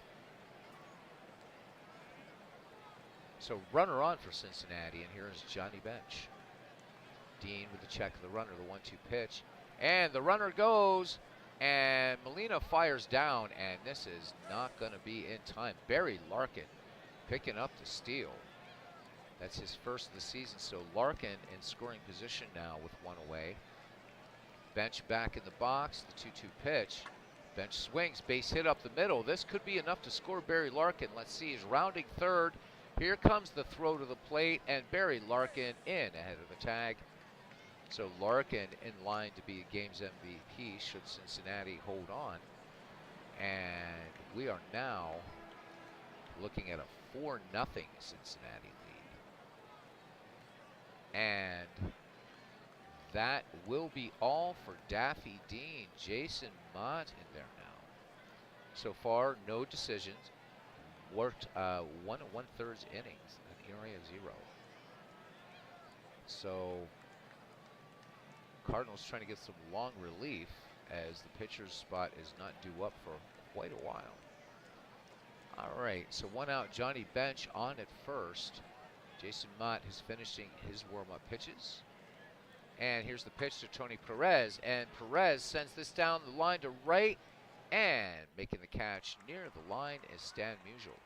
So runner on for Cincinnati, and here is Johnny Bench. Dean with the check of the runner, the 1-2 pitch, and the runner goes. And Molina fires down, and this is not going to be in time. Barry Larkin picking up the steal. That's his first of the season, so Larkin in scoring position now with 1 away. Bench back in the box, the 2-2 pitch. Bench swings, base hit up the middle. This could be enough to score Barry Larkin. Let's see, he's rounding third. Here comes the throw to the plate, and Barry Larkin in ahead of the tag. So Larkin in line to be a game's MVP should Cincinnati hold on. And we are now looking at a 4-0 Cincinnati lead. And that will be all for Daffy Dean. Jason Mott in there now. So far, no decisions. Worked 1 1/3 innings, an ERA of 0. So Cardinals trying to get some long relief as the pitcher's spot is not due up for quite a while. All right, so 1 out, Johnny Bench on at first. Jason Mott is finishing his warm-up pitches. And here's the pitch to Tony Perez, and Perez sends this down the line to right, and making the catch near the line is Stan Musial.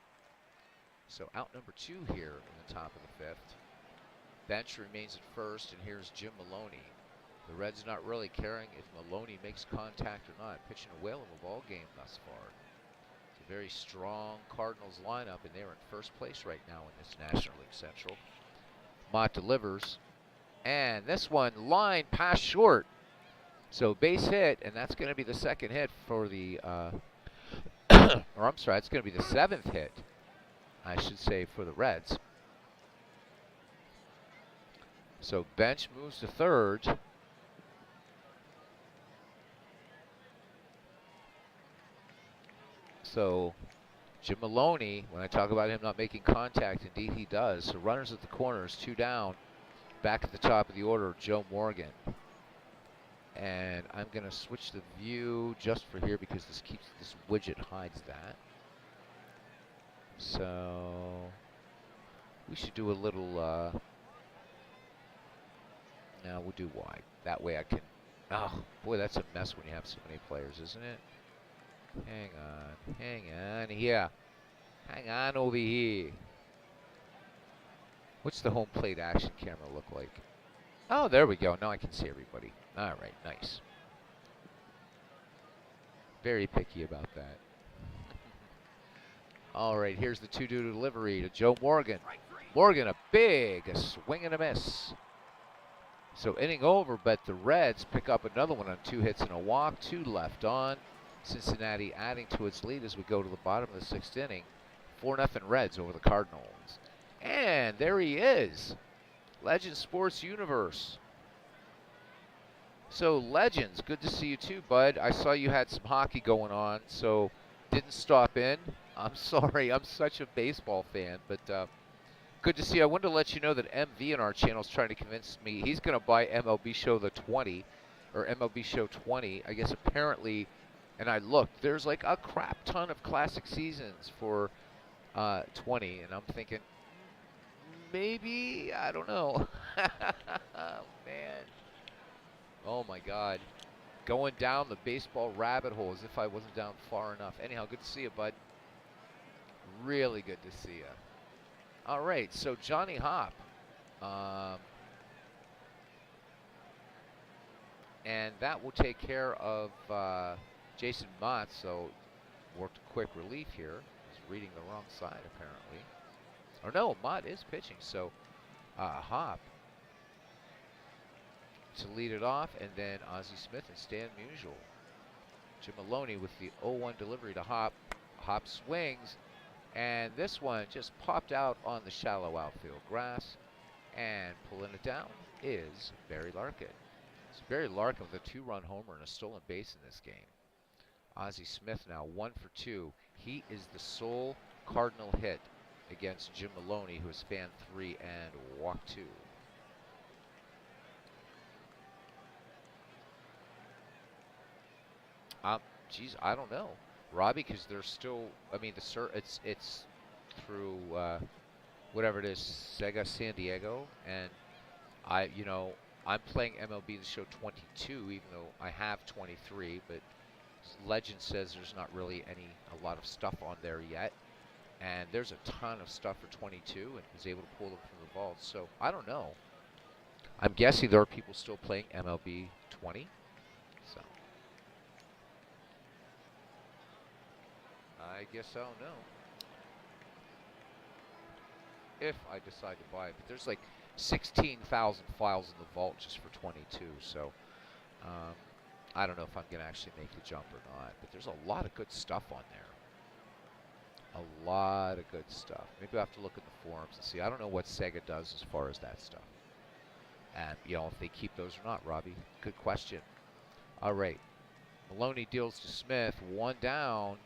So out number 2 here in the top of the 5th. Bench remains at first, and here's Jim Maloney. The Reds not really caring if Maloney makes contact or not, pitching a whale of a ball game thus far. It's a very strong Cardinals lineup, and they're in first place right now in this National League Central. Mott delivers, and this one line pass short. So base hit, and that's going to be the second hit for the, or I'm sorry, it's going to be the 7th hit, I should say, for the Reds. So Bench moves to third. So Jim Maloney, when I talk about him not making contact, indeed he does. So runners at the corners, 2 down. Back at the top of the order, Joe Morgan. And I'm going to switch the view just for here because this widget hides that. So we should do a little, no, we'll do wide. That way I can, oh boy, that's a mess when you have so many players, isn't it? Hang on, yeah. Hang on over here. What's the home plate action camera look like? Oh, there we go. Now I can see everybody. All right, nice. Very picky about that. All right, here's the 2-2 delivery to Joe Morgan. Morgan, a big swing and a miss. So inning over, but the Reds pick up another one on 2 hits and a walk, 2 left on. Cincinnati adding to its lead as we go to the bottom of the 6th inning. 4-0 Reds over the Cardinals. And there he is. Legends Sports Universe. So Legends, good to see you too, bud. I saw you had some hockey going on, so didn't stop in. I'm sorry, I'm such a baseball fan, but good to see you. I wanted to let you know that MV in our channel is trying to convince me he's going to buy MLB Show the 20, or MLB Show 20. I guess apparently, and I looked, there's like a crap ton of classic seasons for 20, and I'm thinking, maybe, I don't know. Oh, man. Oh, my God. Going down the baseball rabbit hole as if I wasn't down far enough. Anyhow, good to see you, bud. Really good to see you. All right, so Johnny Hopp. And that will take care of Jason Mott, so worked a quick relief here. He's reading the wrong side, apparently. Or no, Mott is pitching, so Hopp to lead it off, and then Ozzie Smith and Stan Musial. Jim Maloney with the 0-1 delivery to Hopp. Hopp swings, and this one just popped out on the shallow outfield grass. And pulling it down is Barry Larkin. It's Barry Larkin with a 2-run homer and a stolen base in this game. Ozzie Smith now 1 for 2. He is the sole Cardinal hit against Jim Maloney, who has fanned 3 and walked 2. Geez, I don't know, Robbie, because there's still. I mean, it's through whatever it is, Sega San Diego, and I'm playing MLB The Show 22, even though I have 23, but Legend says there's not really a lot of stuff on there yet, and there's a ton of stuff for 22, and was able to pull them from the vault. So I don't know. I'm guessing there are people still playing MLB 20. So I guess I'll know if I decide to buy it. But there's like 16,000 files in the vault just for 22. So I don't know if I'm going to actually make the jump or not. But there's a lot of good stuff on there. A lot of good stuff. Maybe I'll have to look at the forums and see. I don't know what Sega does as far as that stuff. And, if they keep those or not, Robbie. Good question. All right. Maloney deals to Smith. 1 down.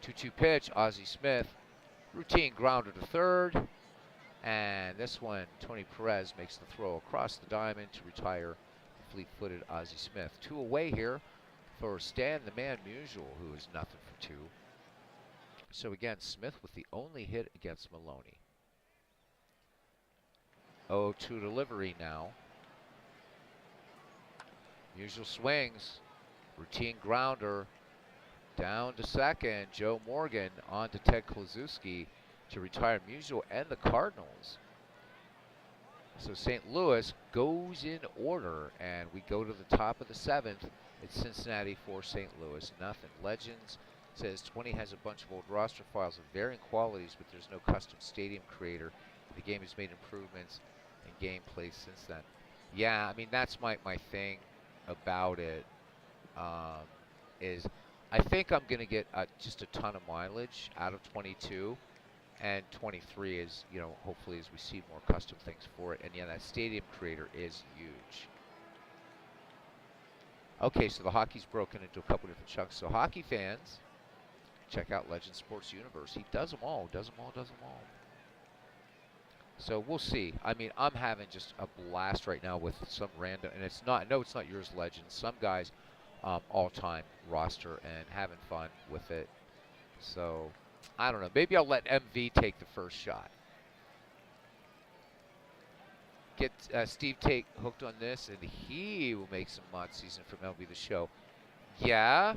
2-2 pitch. Ozzie Smith. Routine grounder to third. And this one, Tony Perez makes the throw across the diamond to retire the fleet-footed Ozzie Smith. 2 away here for Stan the Man Musial, who is nothing for 2. So again, Smith with the only hit against Maloney. 0-2 delivery now. Musial swings. Routine grounder. Down to second. Joe Morgan on to Ted Kluszewski to retire Musial and the Cardinals. So St. Louis goes in order, and we go to the top of the 7th. It's Cincinnati for St. Louis, nothing. Legends says 20 has a bunch of old roster files of varying qualities, but there's no custom stadium creator. The game has made improvements in gameplay since then. Yeah, I mean, that's my thing about it, is I think I'm going to get just a ton of mileage out of 22. And 23 is, hopefully as we see more custom things for it. And yeah, that stadium creator is huge. Okay, so the hockey's broken into a couple different chunks. So hockey fans, check out Legend Sports Universe. He does them all, does them all, does them all. So we'll see. I mean, I'm having just a blast right now with some random, and it's not, no, it's not yours, Legend. Some guys, all-time roster, and having fun with it. So I don't know. Maybe I'll let MV take the first shot. Get Steve Tate hooked on this, and he will make some mod season from MLB The Show. Yeah,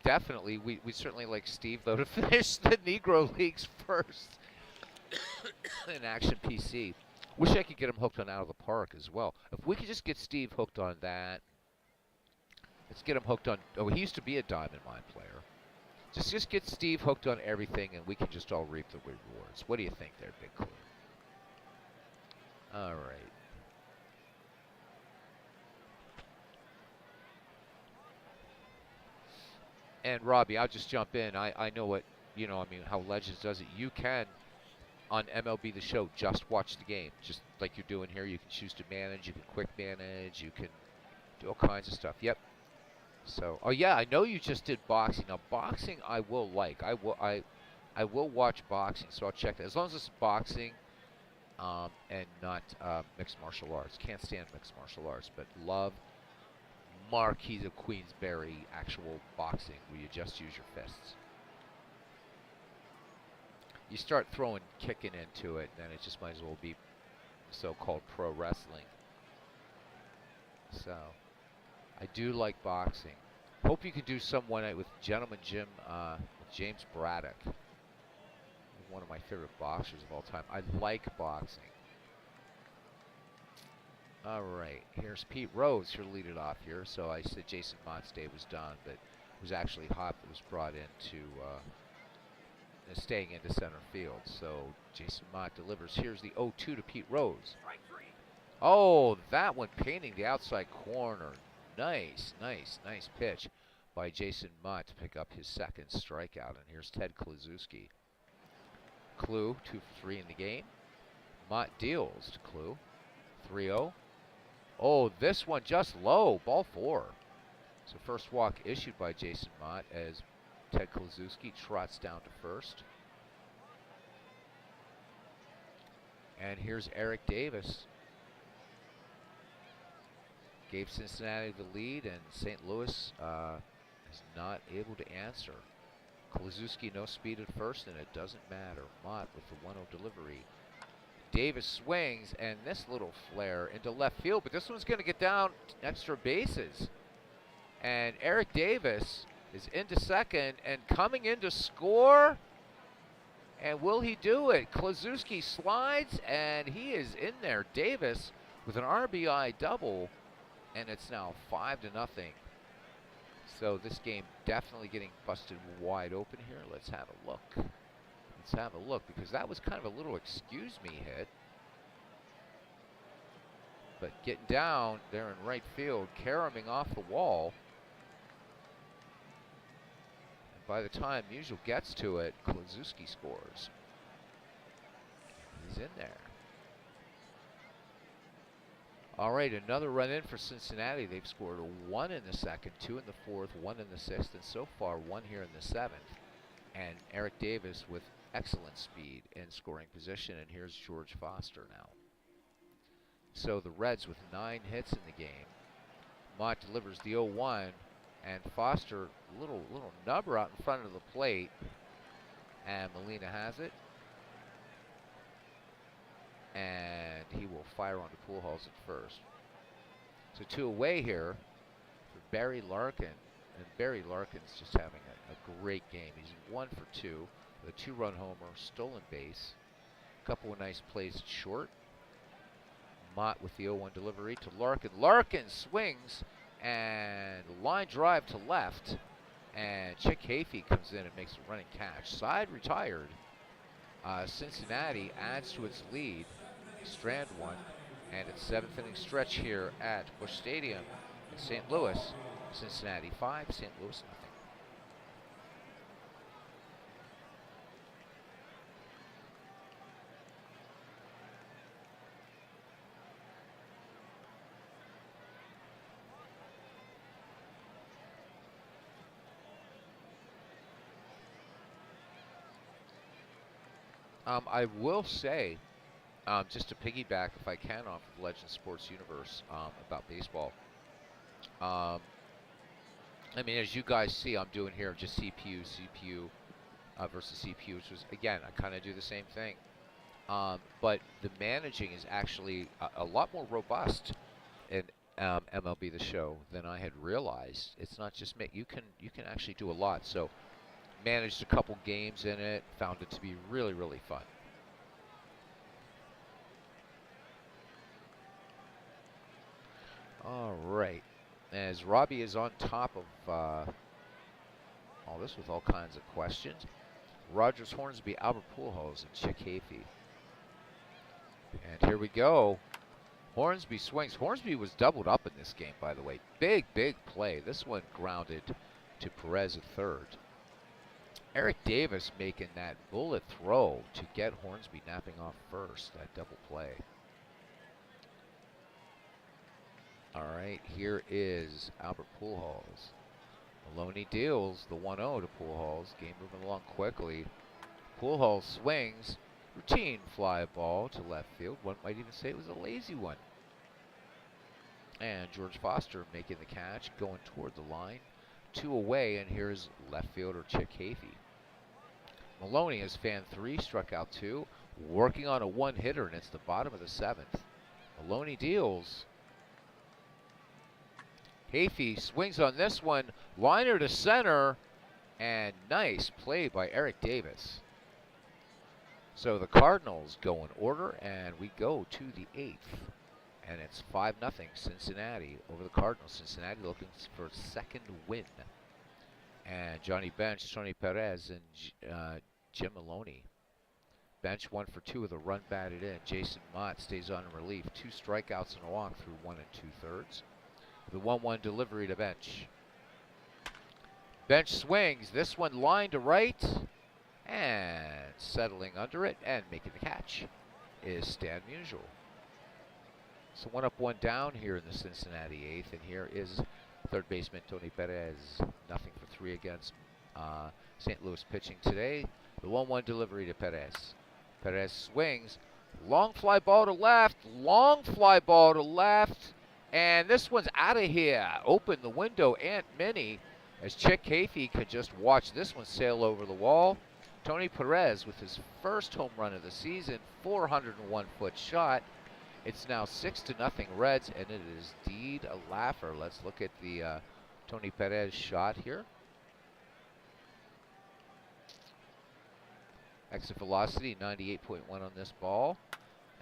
definitely. We certainly like Steve, though, to finish the Negro Leagues first in Action PC. Wish I could get him hooked on Out of the Park as well. If we could just get Steve hooked on that. Let's get him hooked on... Oh, he used to be a Diamond Mine player. Just get Steve hooked on everything, and we can just all reap the rewards. What do you think there, Big Clue? All right. And Robbie, I'll just jump in. I know what, how Legends does it. You can, on MLB The Show, just watch the game. Just like you're doing here. You can choose to manage. You can quick manage. You can do all kinds of stuff. Yep. So, oh yeah, I know you just did boxing. Now, boxing I will like. I will watch boxing, so I'll check that. As long as it's boxing and not mixed martial arts. Can't stand mixed martial arts, but love Marquis of Queensberry actual boxing where you just use your fists. You start throwing kicking into it, then it just might as well be so-called pro wrestling. So... I do like boxing. Hope you can do some one night with Gentleman Jim, James Braddock. One of my favorite boxers of all time. I like boxing. All right, here's Pete Rose here to lead it off here. So I said Jason Mott's day was done, but it was actually Hop that was brought into staying into center field. So Jason Mott delivers. Here's the 0-2 to Pete Rose. Oh, that one painting the outside corner. Nice, nice, nice pitch by Jason Mott to pick up his second strikeout. And here's Ted Kluszewski. Clue, 2 for 3 in the game. Mott deals to Clue. 3-0. Oh, this one just low. Ball 4. So first walk issued by Jason Mott as Ted Kluszewski trots down to first. And here's Eric Davis. Gave Cincinnati the lead, and St. Louis is not able to answer. Kluszewski no speed at first, and it doesn't matter. Mott with the 1-0 delivery. Davis swings, and this little flare into left field, but this one's going to get down extra bases. And Eric Davis is into second and coming in to score. And will he do it? Kluszewski slides, and he is in there. Davis with an RBI double, and it's now 5-0. So this game definitely getting busted wide open here. Let's have a look. Let's have a look, because that was kind of a little excuse me hit. But getting down there in right field, caroming off the wall. And by the time Musial gets to it, Kluszewski scores. He's in there. All right, another run in for Cincinnati. They've scored 1 in the second, 2 in the fourth, 1 in the sixth, and so far 1 here in the seventh. And Eric Davis with excellent speed in scoring position, and here's George Foster now. So the Reds with 9 hits in the game. Mott delivers the 0-1, and Foster, little nubber out in front of the plate, and Molina has it. And he will fire onto Pujols at first. So 2 away here for Barry Larkin. And Barry Larkin's just having a great game. He's 1 for 2 with a 2-run homer, stolen base. A couple of nice plays at short. Mott with the 0-1 delivery to Larkin. Larkin swings and line drive to left. And Chick Hafey comes in and makes a running catch. Side retired. Cincinnati adds to its lead. Strand 1, and it's 7th inning stretch here at Busch Stadium in St. Louis. Cincinnati 5, St. Louis nothing. I will say, just to piggyback, if I can, off of Legend Sports Universe about baseball. I mean, as you guys see, I'm doing here just CPU versus CPU, which was, again, I kind of do the same thing. But the managing is actually a lot more robust in MLB The Show than I had realized. It's not just me. You can actually do a lot. So managed a couple games in it, found it to be really, really fun. All right, as Robbie is on top of all this with all kinds of questions. Rogers, Hornsby, Albert Pujols, and Chick Hafey. And here we go. Hornsby swings. Hornsby was doubled up in this game, by the way. Big play. This one grounded to Perez at third. Eric Davis making that bullet throw to get Hornsby napping off first. That double play. All right, here is Albert Pujols. Maloney deals the 1-0 to Pujols. Game moving along quickly. Pujols swings. Routine fly ball to left field. One might even say it was a lazy one. And George Foster making the catch, going toward the line. 2 away, and here's left fielder Chick Hafey. Maloney has fan 3, struck out 2. Working on a 1-hitter, and it's the bottom of the 7th. Maloney deals. Hafey swings on this one, liner to center, and nice play by Eric Davis. So the Cardinals go in order, and we go to the 8th. And it's 5-0 Cincinnati over the Cardinals. Cincinnati looking for a second win. And Johnny Bench, Tony Perez, and Jim Maloney. Bench 1 for 2 with a run batted in. Jason Mott stays on in relief. 2 strikeouts and a walk through 1 2/3. The 1-1 delivery to Bench. Bench swings. This one line to right. And settling under it and making the catch. is Stan Musial. So 1 up, 1 down here in the Cincinnati eighth, and here is third baseman Tony Perez. Nothing for 3 against St. Louis pitching today. The 1-1 delivery to Perez. Perez swings. Long fly ball to left. Long fly ball to left. And this one's out of here. Open the window, Aunt Minnie, as Chick Cathy could just watch this one sail over the wall. Tony Perez with his first home run of the season, 401-foot shot. It's now 6-0 Reds, and it is indeed a laugher. Let's look at the Tony Perez shot here. Exit velocity 98.1 on this ball,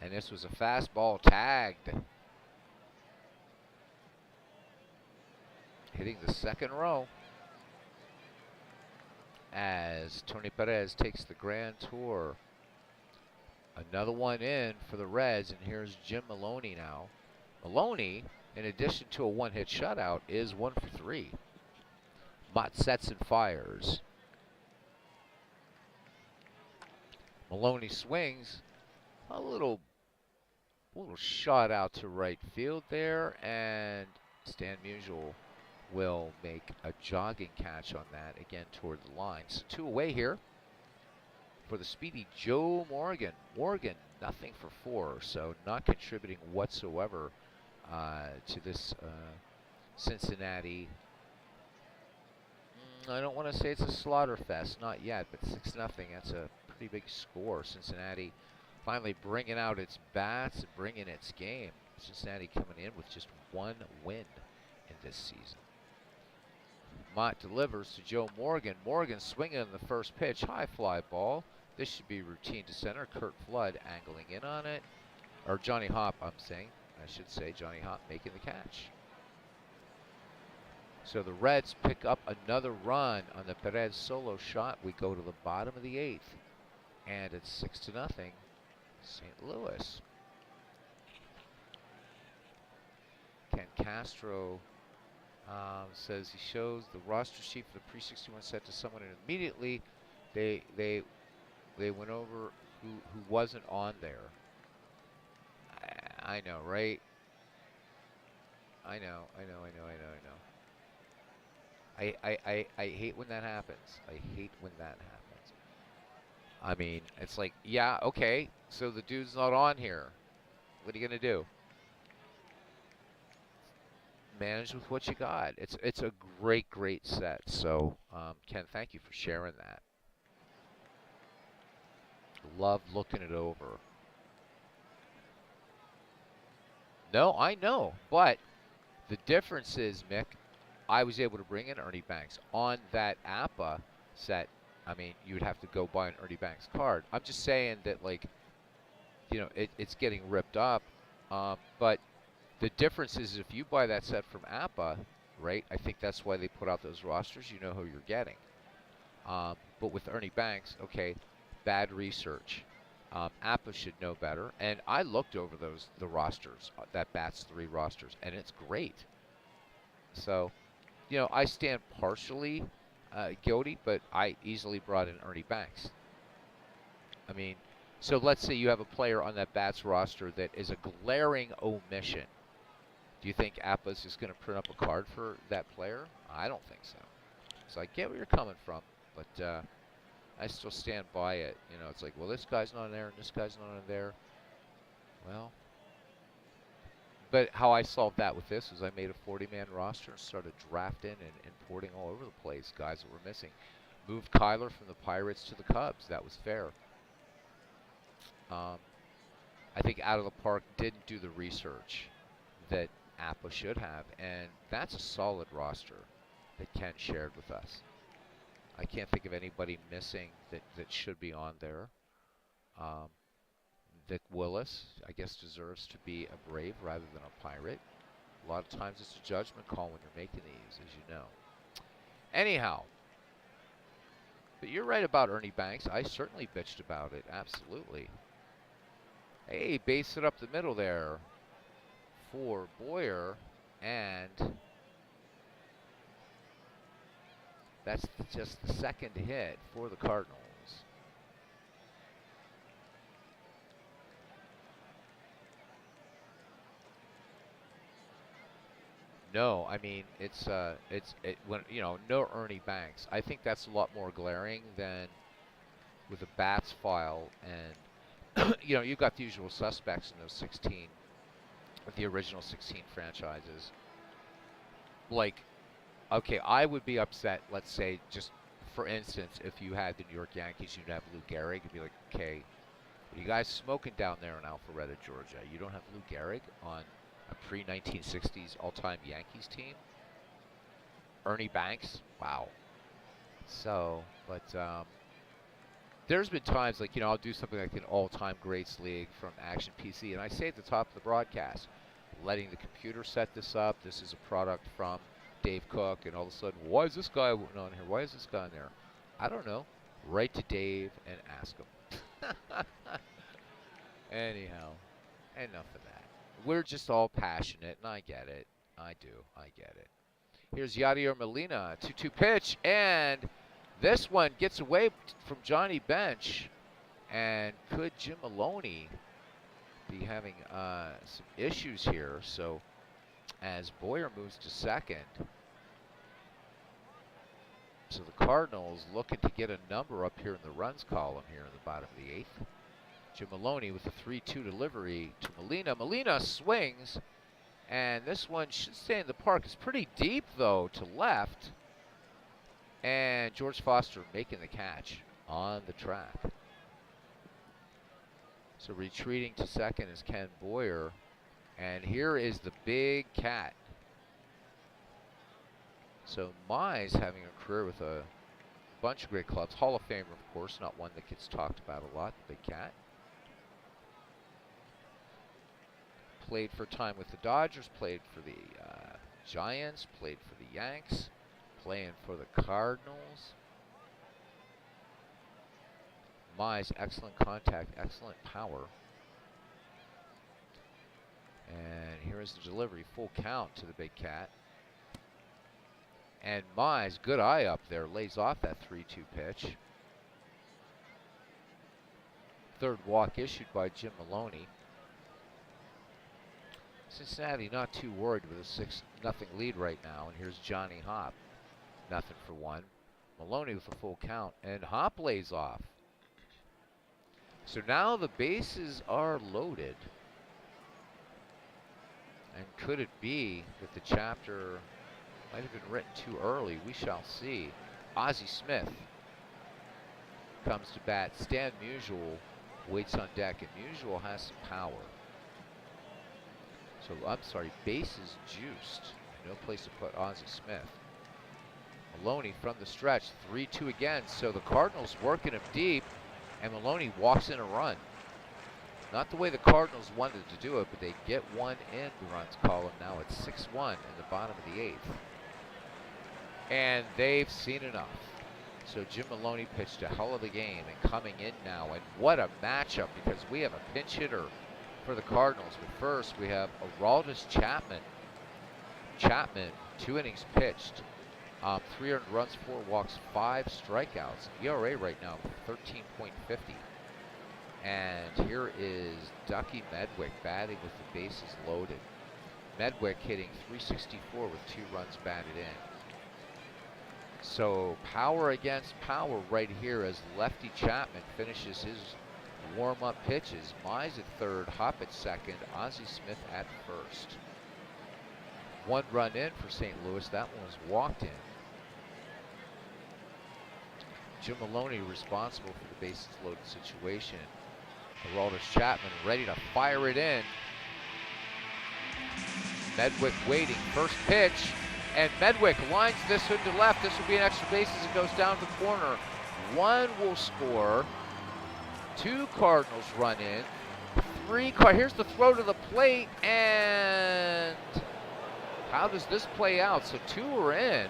and this was a fastball tagged. Hitting the second row as Tony Perez takes the grand tour. Another one in for the Reds, and here's Jim Maloney now. Maloney, in addition to a one-hit shutout, is 1 for 3. Mott sets and fires. Maloney swings. A little shot out to right field there, and Stan Musial will make a jogging catch on that, again toward the line. So 2 away here for the speedy Joe Morgan. Morgan, nothing for 4, so not contributing whatsoever to this Cincinnati. I don't want to say it's a slaughter fest, not yet, but 6-0, that's a pretty big score. Cincinnati finally bringing out its bats and bringing its game. Cincinnati coming in with just 1 win in this season. Mott delivers to Joe Morgan. Morgan swinging on the first pitch. High fly ball. This should be routine to center. Curt Flood angling in on it. Or Johnny Hopp, I should say. Johnny Hopp making the catch. So the Reds pick up another run on the Perez solo shot. We go to the bottom of the 8th. And it's 6-0 St. Louis. Ken Castro says he shows the roster sheet for the pre-61 set to someone, and immediately they went over who wasn't on there. I know, right? I know. I hate when that happens. I hate when that happens. I mean, it's like, yeah, okay, so the dude's not on here. What are you gonna do? Manage with what you got. It's a great set. So Ken, thank you for sharing that. Love looking it over. No, I know, but the difference is, Mick, I was able to bring in Ernie Banks on that APA set. I mean, you would have to go buy an Ernie Banks card. I'm just saying that, like, you know, it's getting ripped up, but the difference is if you buy that set from APA, right, I think that's why they put out those rosters. You know who you're getting. But with Ernie Banks, okay, bad research. APA should know better. And I looked over the rosters, that Bats 3 rosters, and it's great. So, you know, I stand partially guilty, but I easily brought in Ernie Banks. I mean, so let's say you have a player on that Bats roster that is a glaring omission. Do you think APA's just going to print up a card for that player? I don't think so. So I get where you're coming from, but I still stand by it. You know, it's like, well, this guy's not in there and this guy's not in there. Well, but how I solved that with this was I made a 40-man roster and started drafting and importing all over the place guys that were missing. Moved Kyler from the Pirates to the Cubs. That was fair. I think Out of the Park didn't do the research that APA should have, and that's a solid roster that Ken shared with us. I can't think of anybody missing that should be on there. Vic Willis, I guess, deserves to be a Brave rather than a Pirate. A lot of times it's a judgment call when you're making these, as you know. Anyhow, but you're right about Ernie Banks. I certainly bitched about it, absolutely. Hey, base it up the middle there for Boyer, and that's just the second hit for the Cardinals. No, I mean when no Ernie Banks. I think that's a lot more glaring than with a bats file, and you've got the usual suspects in those 16, the original 16 franchises. Like, okay, I would be upset. Let's say, just for instance, if you had the New York Yankees, you'd have Lou Gehrig, and be like, okay, what are you guys smoking down there in Alpharetta, Georgia? You don't have Lou Gehrig on a pre-1960s all-time Yankees team? Ernie Banks? Wow. So, but there's been times like, I'll do something like an all-time greats league from Action PC, and I say at the top of the broadcast, letting the computer set this up. This is a product from Dave Cook, and all of a sudden, why is this guy on here? Why is this guy on there? I don't know. Write to Dave and ask him. Anyhow, enough of that. We're just all passionate, and I get it. I do. I get it. Here's Yadier Molina, 2-2 pitch, and this one gets away from Johnny Bench. And could Jim Maloney be having some issues here? So as Boyer moves to second, so the Cardinals looking to get a number up here in the runs column here in the bottom of the 8th. Jim Maloney with a 3-2 delivery to Molina. Molina swings, and this one should stay in the park. It's pretty deep, though, to left. And George Foster making the catch on the track. So retreating to second is Ken Boyer. And here is the big cat. So Mize having a career with a bunch of great clubs. Hall of Famer, of course, not one that gets talked about a lot, the big cat. Played for time with the Dodgers, played for the Giants, played for the Yanks, playing for the Cardinals. Mize, excellent contact, excellent power. And here is the delivery, full count to the big cat. And Mize, good eye up there, lays off that 3-2 pitch. Third walk issued by Jim Maloney. Cincinnati not too worried with a 6-0 lead right now. And here's Johnny Hopp, 0 for 1. Maloney with a full count, and Hopp lays off. So now the bases are loaded. And could it be that the chapter might have been written too early? We shall see. Ozzie Smith comes to bat. Stan Musial waits on deck, and Musial has some power. So, I'm sorry, bases juiced. No place to put Ozzie Smith. Maloney from the stretch, 3-2 again. So the Cardinals working him deep, and Maloney walks in a run. Not the way the Cardinals wanted to do it, but they get one in the runs column. Now it's 6-1 in the bottom of the 8th. And they've seen enough. So Jim Maloney pitched a hell of a game, and coming in now, and what a matchup, because we have a pinch hitter for the Cardinals. But first we have Aroldis Chapman. Chapman, 2 innings pitched. 300 runs, 4 walks, 5 strikeouts. ERA right now, 13.50. And here is Ducky Medwick batting with the bases loaded. Medwick hitting .364 with 2 runs batted in. So power against power right here as lefty Chapman finishes his warm-up pitches. Mize at third, Hopp at second, Ozzie Smith at first. 1 run in for St. Louis. That one was walked in. Jim Maloney responsible for the bases loaded situation. Aroldis Chapman ready to fire it in. Medwick waiting. First pitch. And Medwick lines this one to left. This will be an extra base as it goes down to the corner. 1 will score. 2 Cardinals run in. 3 here's the throw to the plate. And how does this play out? So 2 are in.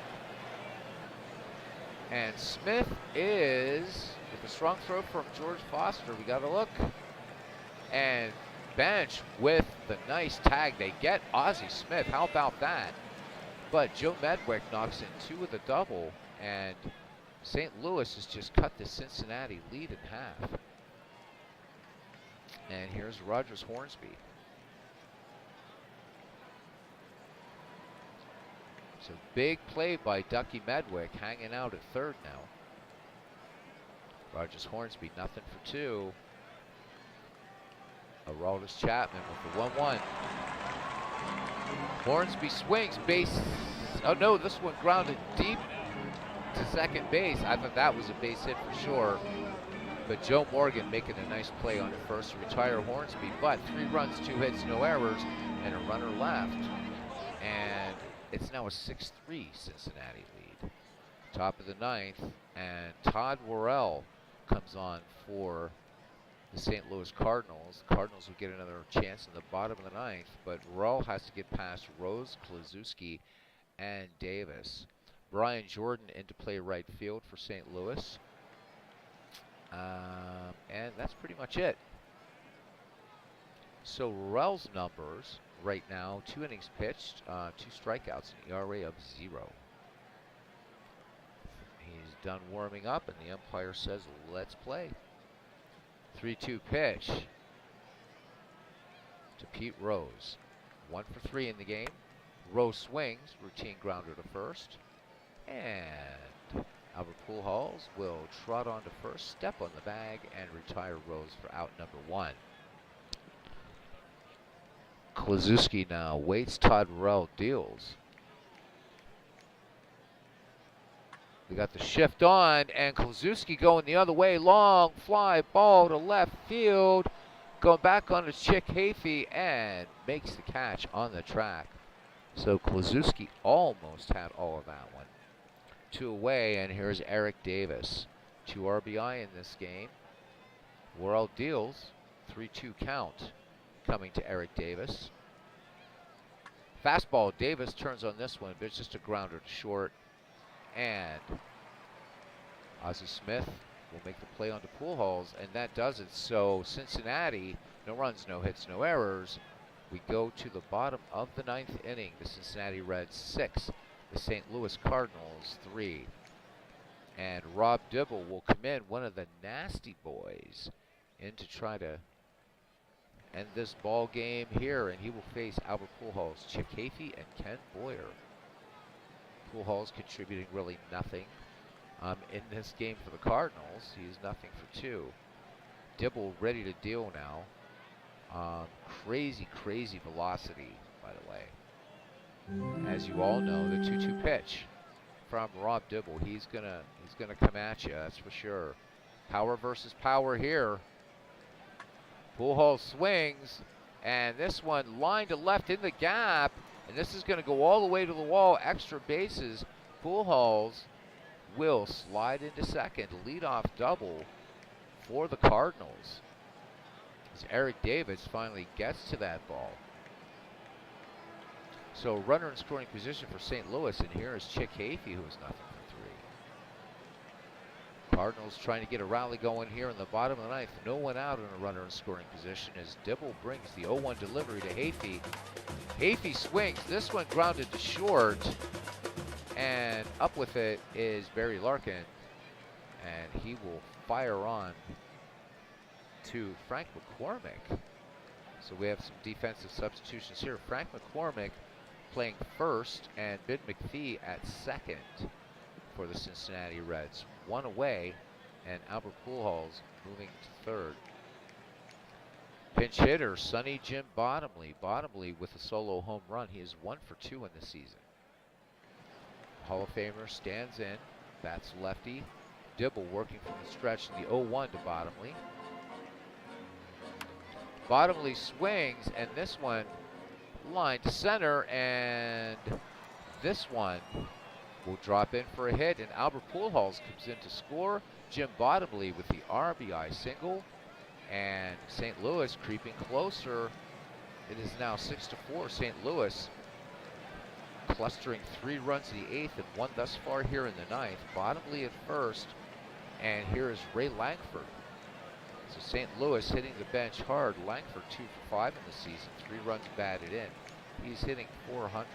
And Smith is, with a strong throw from George Foster, we got to look. And Bench with the nice tag. They get Ozzie Smith. How about that? But Joe Medwick knocks in 2 with a double. And St. Louis has just cut the Cincinnati lead in half. And here's Rogers Hornsby. So big play by Ducky Medwick, hanging out at third now. Rogers Hornsby, nothing for two. Aroldis Chapman with the 1-1. Hornsby swings, base. Oh no, this one grounded deep to second base. I thought that was a base hit for sure. But Joe Morgan making a nice play on the first to retire Hornsby. But 3 runs, 2 hits, no errors, and a runner left. And it's now a 6-3 Cincinnati lead. Top of the 9th, and Todd Worrell comes on for the St. Louis Cardinals. The Cardinals will get another chance in the bottom of the 9th, but Worrell has to get past Rose, Kluszewski, and Davis. Brian Jordan into play right field for St. Louis. And that's pretty much it. So Worrell's numbers right now, 2 innings pitched, 2 strikeouts, an ERA of 0. He's done warming up, and the umpire says, let's play. 3-2 pitch to Pete Rose. 1 for 3 in the game. Rose swings, routine grounder to first. And Albert Pujols will trot on to first, step on the bag, and retire Rose for out number 1. Kluszewski now waits. Todd Worrell deals. We got the shift on, and Kluszewski going the other way. Long fly ball to left field. Going back on to Chick Hafey and makes the catch on the track. So Kluszewski almost had all of that one. 2 away, and here's Eric Davis. 2 RBI in this game. Worrell deals. 3-2 count coming to Eric Davis. Fastball, Davis turns on this one, but it's just a grounder to short. And Ozzie Smith will make the play onto Pujols, and that does it. So Cincinnati, no runs, no hits, no errors. We go to the bottom of the 9th inning. The Cincinnati Reds 6, the St. Louis Cardinals 3. And Rob Dibble will come in, one of the nasty boys, in to try to end this ball game here, and he will face Albert Pujols, Chick Hafey, and Ken Boyer. Pujols contributing really nothing in this game for the Cardinals. He is nothing for 2. Dibble ready to deal now. Crazy velocity, by the way. As you all know, the 2-2 pitch from Rob Dibble. He's gonna come at you, that's for sure. Power versus power here. Pujols swings, and this one line to left in the gap, and this is going to go all the way to the wall. Extra bases. Pujols will slide into second. Leadoff double for the Cardinals, as Eric Davis finally gets to that ball. So runner in scoring position for St. Louis, and here is Chick Hafey, who is nothing for 3. Cardinals trying to get a rally going here in the bottom of the 9th. No one out in a runner in scoring position as Dibble brings the 0-1 delivery to Hafey. Hafey swings. This one grounded to short, and up with it is Barry Larkin, and he will fire on to Frank McCormick. So we have some defensive substitutions here. Frank McCormick playing first, and Ben McPhee at second for the Cincinnati Reds. 1 away, and Albert Pujols moving to third. Pinch hitter, Sonny Jim Bottomley. Bottomley with a solo home run. He is 1 for 2 in the season. Hall of Famer stands in, bats lefty. Dibble working from the stretch in the 0-1 to Bottomley. Bottomley swings, and this one line to center, and this one will drop in for a hit, and Albert Pujols comes in to score. Jim Bottomley with the RBI single, and St. Louis creeping closer. It is now 6-4. St. Louis clustering 3 runs in the 8th and 1 thus far here in the 9th. Bottomley at first, and here is Ray Langford. So St. Louis hitting the bench hard. Langford 2 for 5 in the season, 3 runs batted in. He's hitting .400.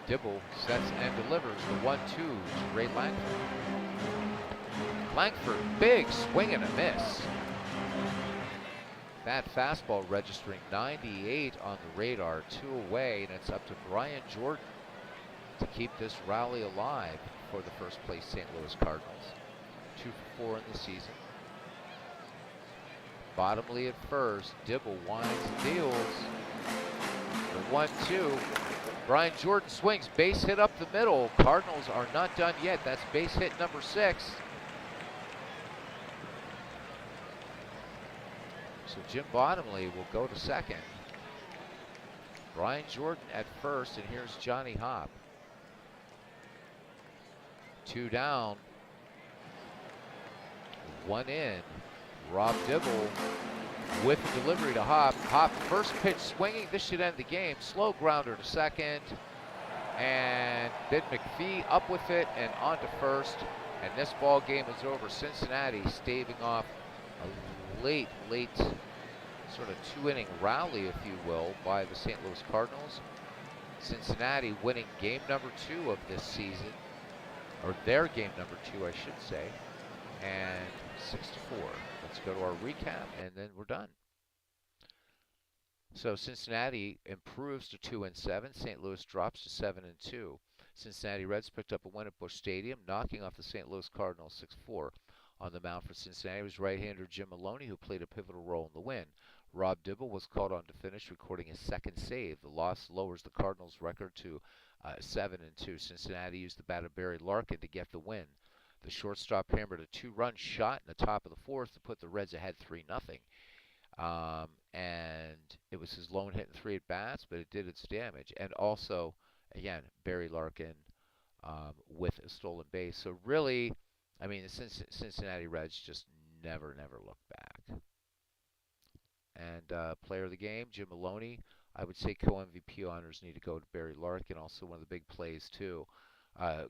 Dibble sets and delivers the 1-2 to Ray Langford. Langford, big swing and a miss. That fastball registering 98 on the radar, 2 away, and it's up to Brian Jordan to keep this rally alive for the first place St. Louis Cardinals. 2 for 4 in the season. Bottomley at first. Dibble winds and deals. The 1-2. Brian Jordan swings. Base hit up the middle. Cardinals are not done yet. That's base hit number 6. So Jim Bottomley will go to second. Brian Jordan at first, and here's Johnny Hopp. 2 down. 1 in. Rob Dibble with the delivery to Hopp. Hopp first pitch swinging. This should end the game. Slow grounder to second. And then McPhee up with it and on to first. And this ball game is over. Cincinnati staving off a late sort of 2-inning rally, if you will, by the St. Louis Cardinals. Cincinnati winning game number 2 of this season, or their game number 2, I should say, and 6-4. Let's go to our recap, and then we're done. So Cincinnati improves to 2-7. St. Louis drops to 7-2. Cincinnati Reds picked up a win at Busch Stadium, knocking off the St. Louis Cardinals 6-4. On the mound for Cincinnati was right-hander Jim Maloney, who played a pivotal role in the win. Rob Dibble was called on to finish, recording his second save. The loss lowers the Cardinals' record to 7-2. Cincinnati used the bat of Barry Larkin to get the win. The shortstop hammered a 2-run shot in the top of the 4th to put the Reds ahead 3-0. And it was his lone hit in 3 at-bats, but it did its damage. And also, again, Barry Larkin with a stolen base. So really, I mean, the Cincinnati Reds just never look back. And player of the game, Jim Maloney. I would say co-MVP honors need to go to Barry Larkin, also one of the big plays, too.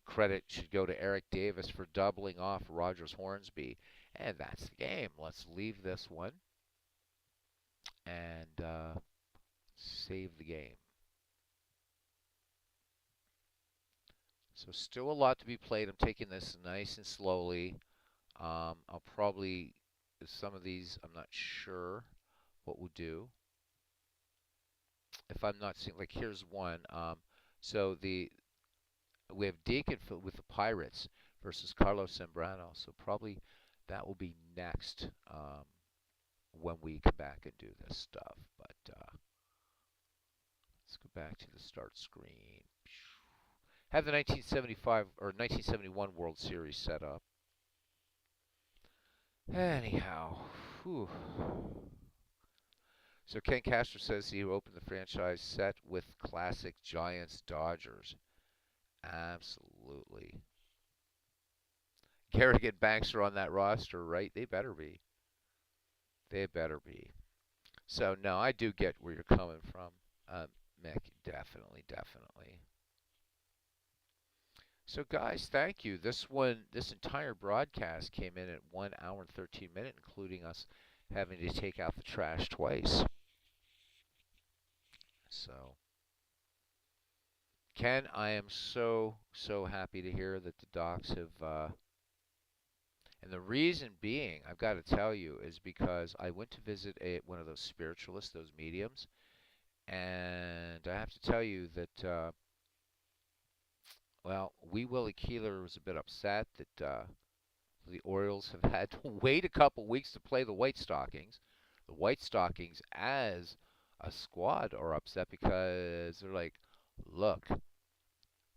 Credit should go to Eric Davis for doubling off Rogers Hornsby. And that's the game. Let's leave this one and save the game. So still a lot to be played. I'm taking this nice and slowly. I'll probably, some of these, I'm not sure what we'll do. If I'm not seeing, like here's one. So we have Deacon with the Pirates versus Carlos Zambrano. So probably that will be next when we come back and do this stuff. But let's go back to the start screen. Have the 1975 or 1971 World Series set up. Anyhow, whew. So Ken Castro says he opened the franchise set with classic Giants Dodgers. Absolutely. Garrick and Banks are on that roster, right? They better be. They better be. So no, I do get where you're coming from, Mick. Definitely. So guys, thank you. This entire broadcast came in at 1 hour and 13 minutes, including us having to take out the trash twice. So, Ken, I am so happy to hear that the Docs have, and the reason being, I've got to tell you, is because I went to visit one of those spiritualists, those mediums, and I have to tell you that, well, Wee Willie Keeler was a bit upset that the Orioles have had to wait a couple weeks to play the White Stockings. The White Stockings, as a squad, are upset because they're like, look,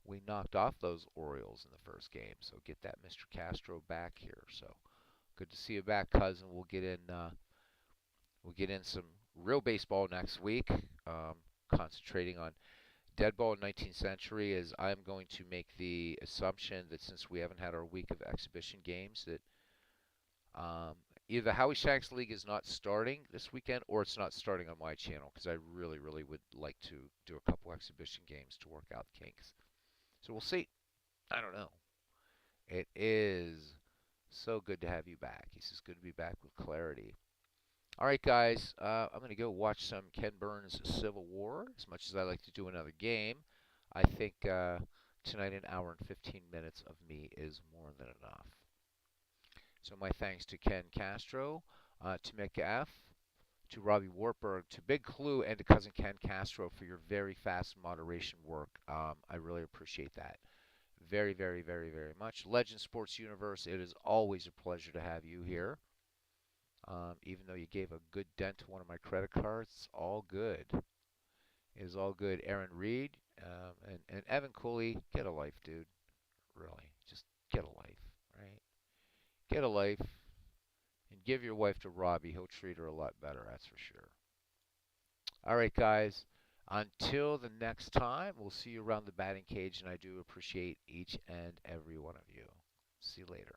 we knocked off those Orioles in the first game, so get that Mr. Castro back here. So good to see you back, cousin. We'll get in some real baseball next week, concentrating on dead ball in 19th century, as I'm going to make the assumption that since we haven't had our week of exhibition games, that either the Howie Shanks League is not starting this weekend or it's not starting on my channel, because I really would like to do a couple exhibition games to work out the kinks. So we'll see. I don't know. It is so good to have you back. He says, good to be back with clarity. All right, guys, I'm going to go watch some Ken Burns' Civil War. As much as I like to do another game, I think tonight an hour and 15 minutes of me is more than enough. So my thanks to Ken Castro, to Mick F., to Robbie Wartburg, to Big Clue, and to Cousin Ken Castro for your very fast moderation work. I really appreciate that. Very, very, very, very much. Legend Sports Universe, it is always a pleasure to have you here. Even though you gave a good dent to one of my credit cards, it's all good. It is all good. Aaron Reed and Evan Cooley, get a life, dude. Really, just get a life, right? Get a life and give your wife to Robbie. He'll treat her a lot better, that's for sure. All right, guys. Until the next time, we'll see you around the batting cage, and I do appreciate each and every one of you. See you later.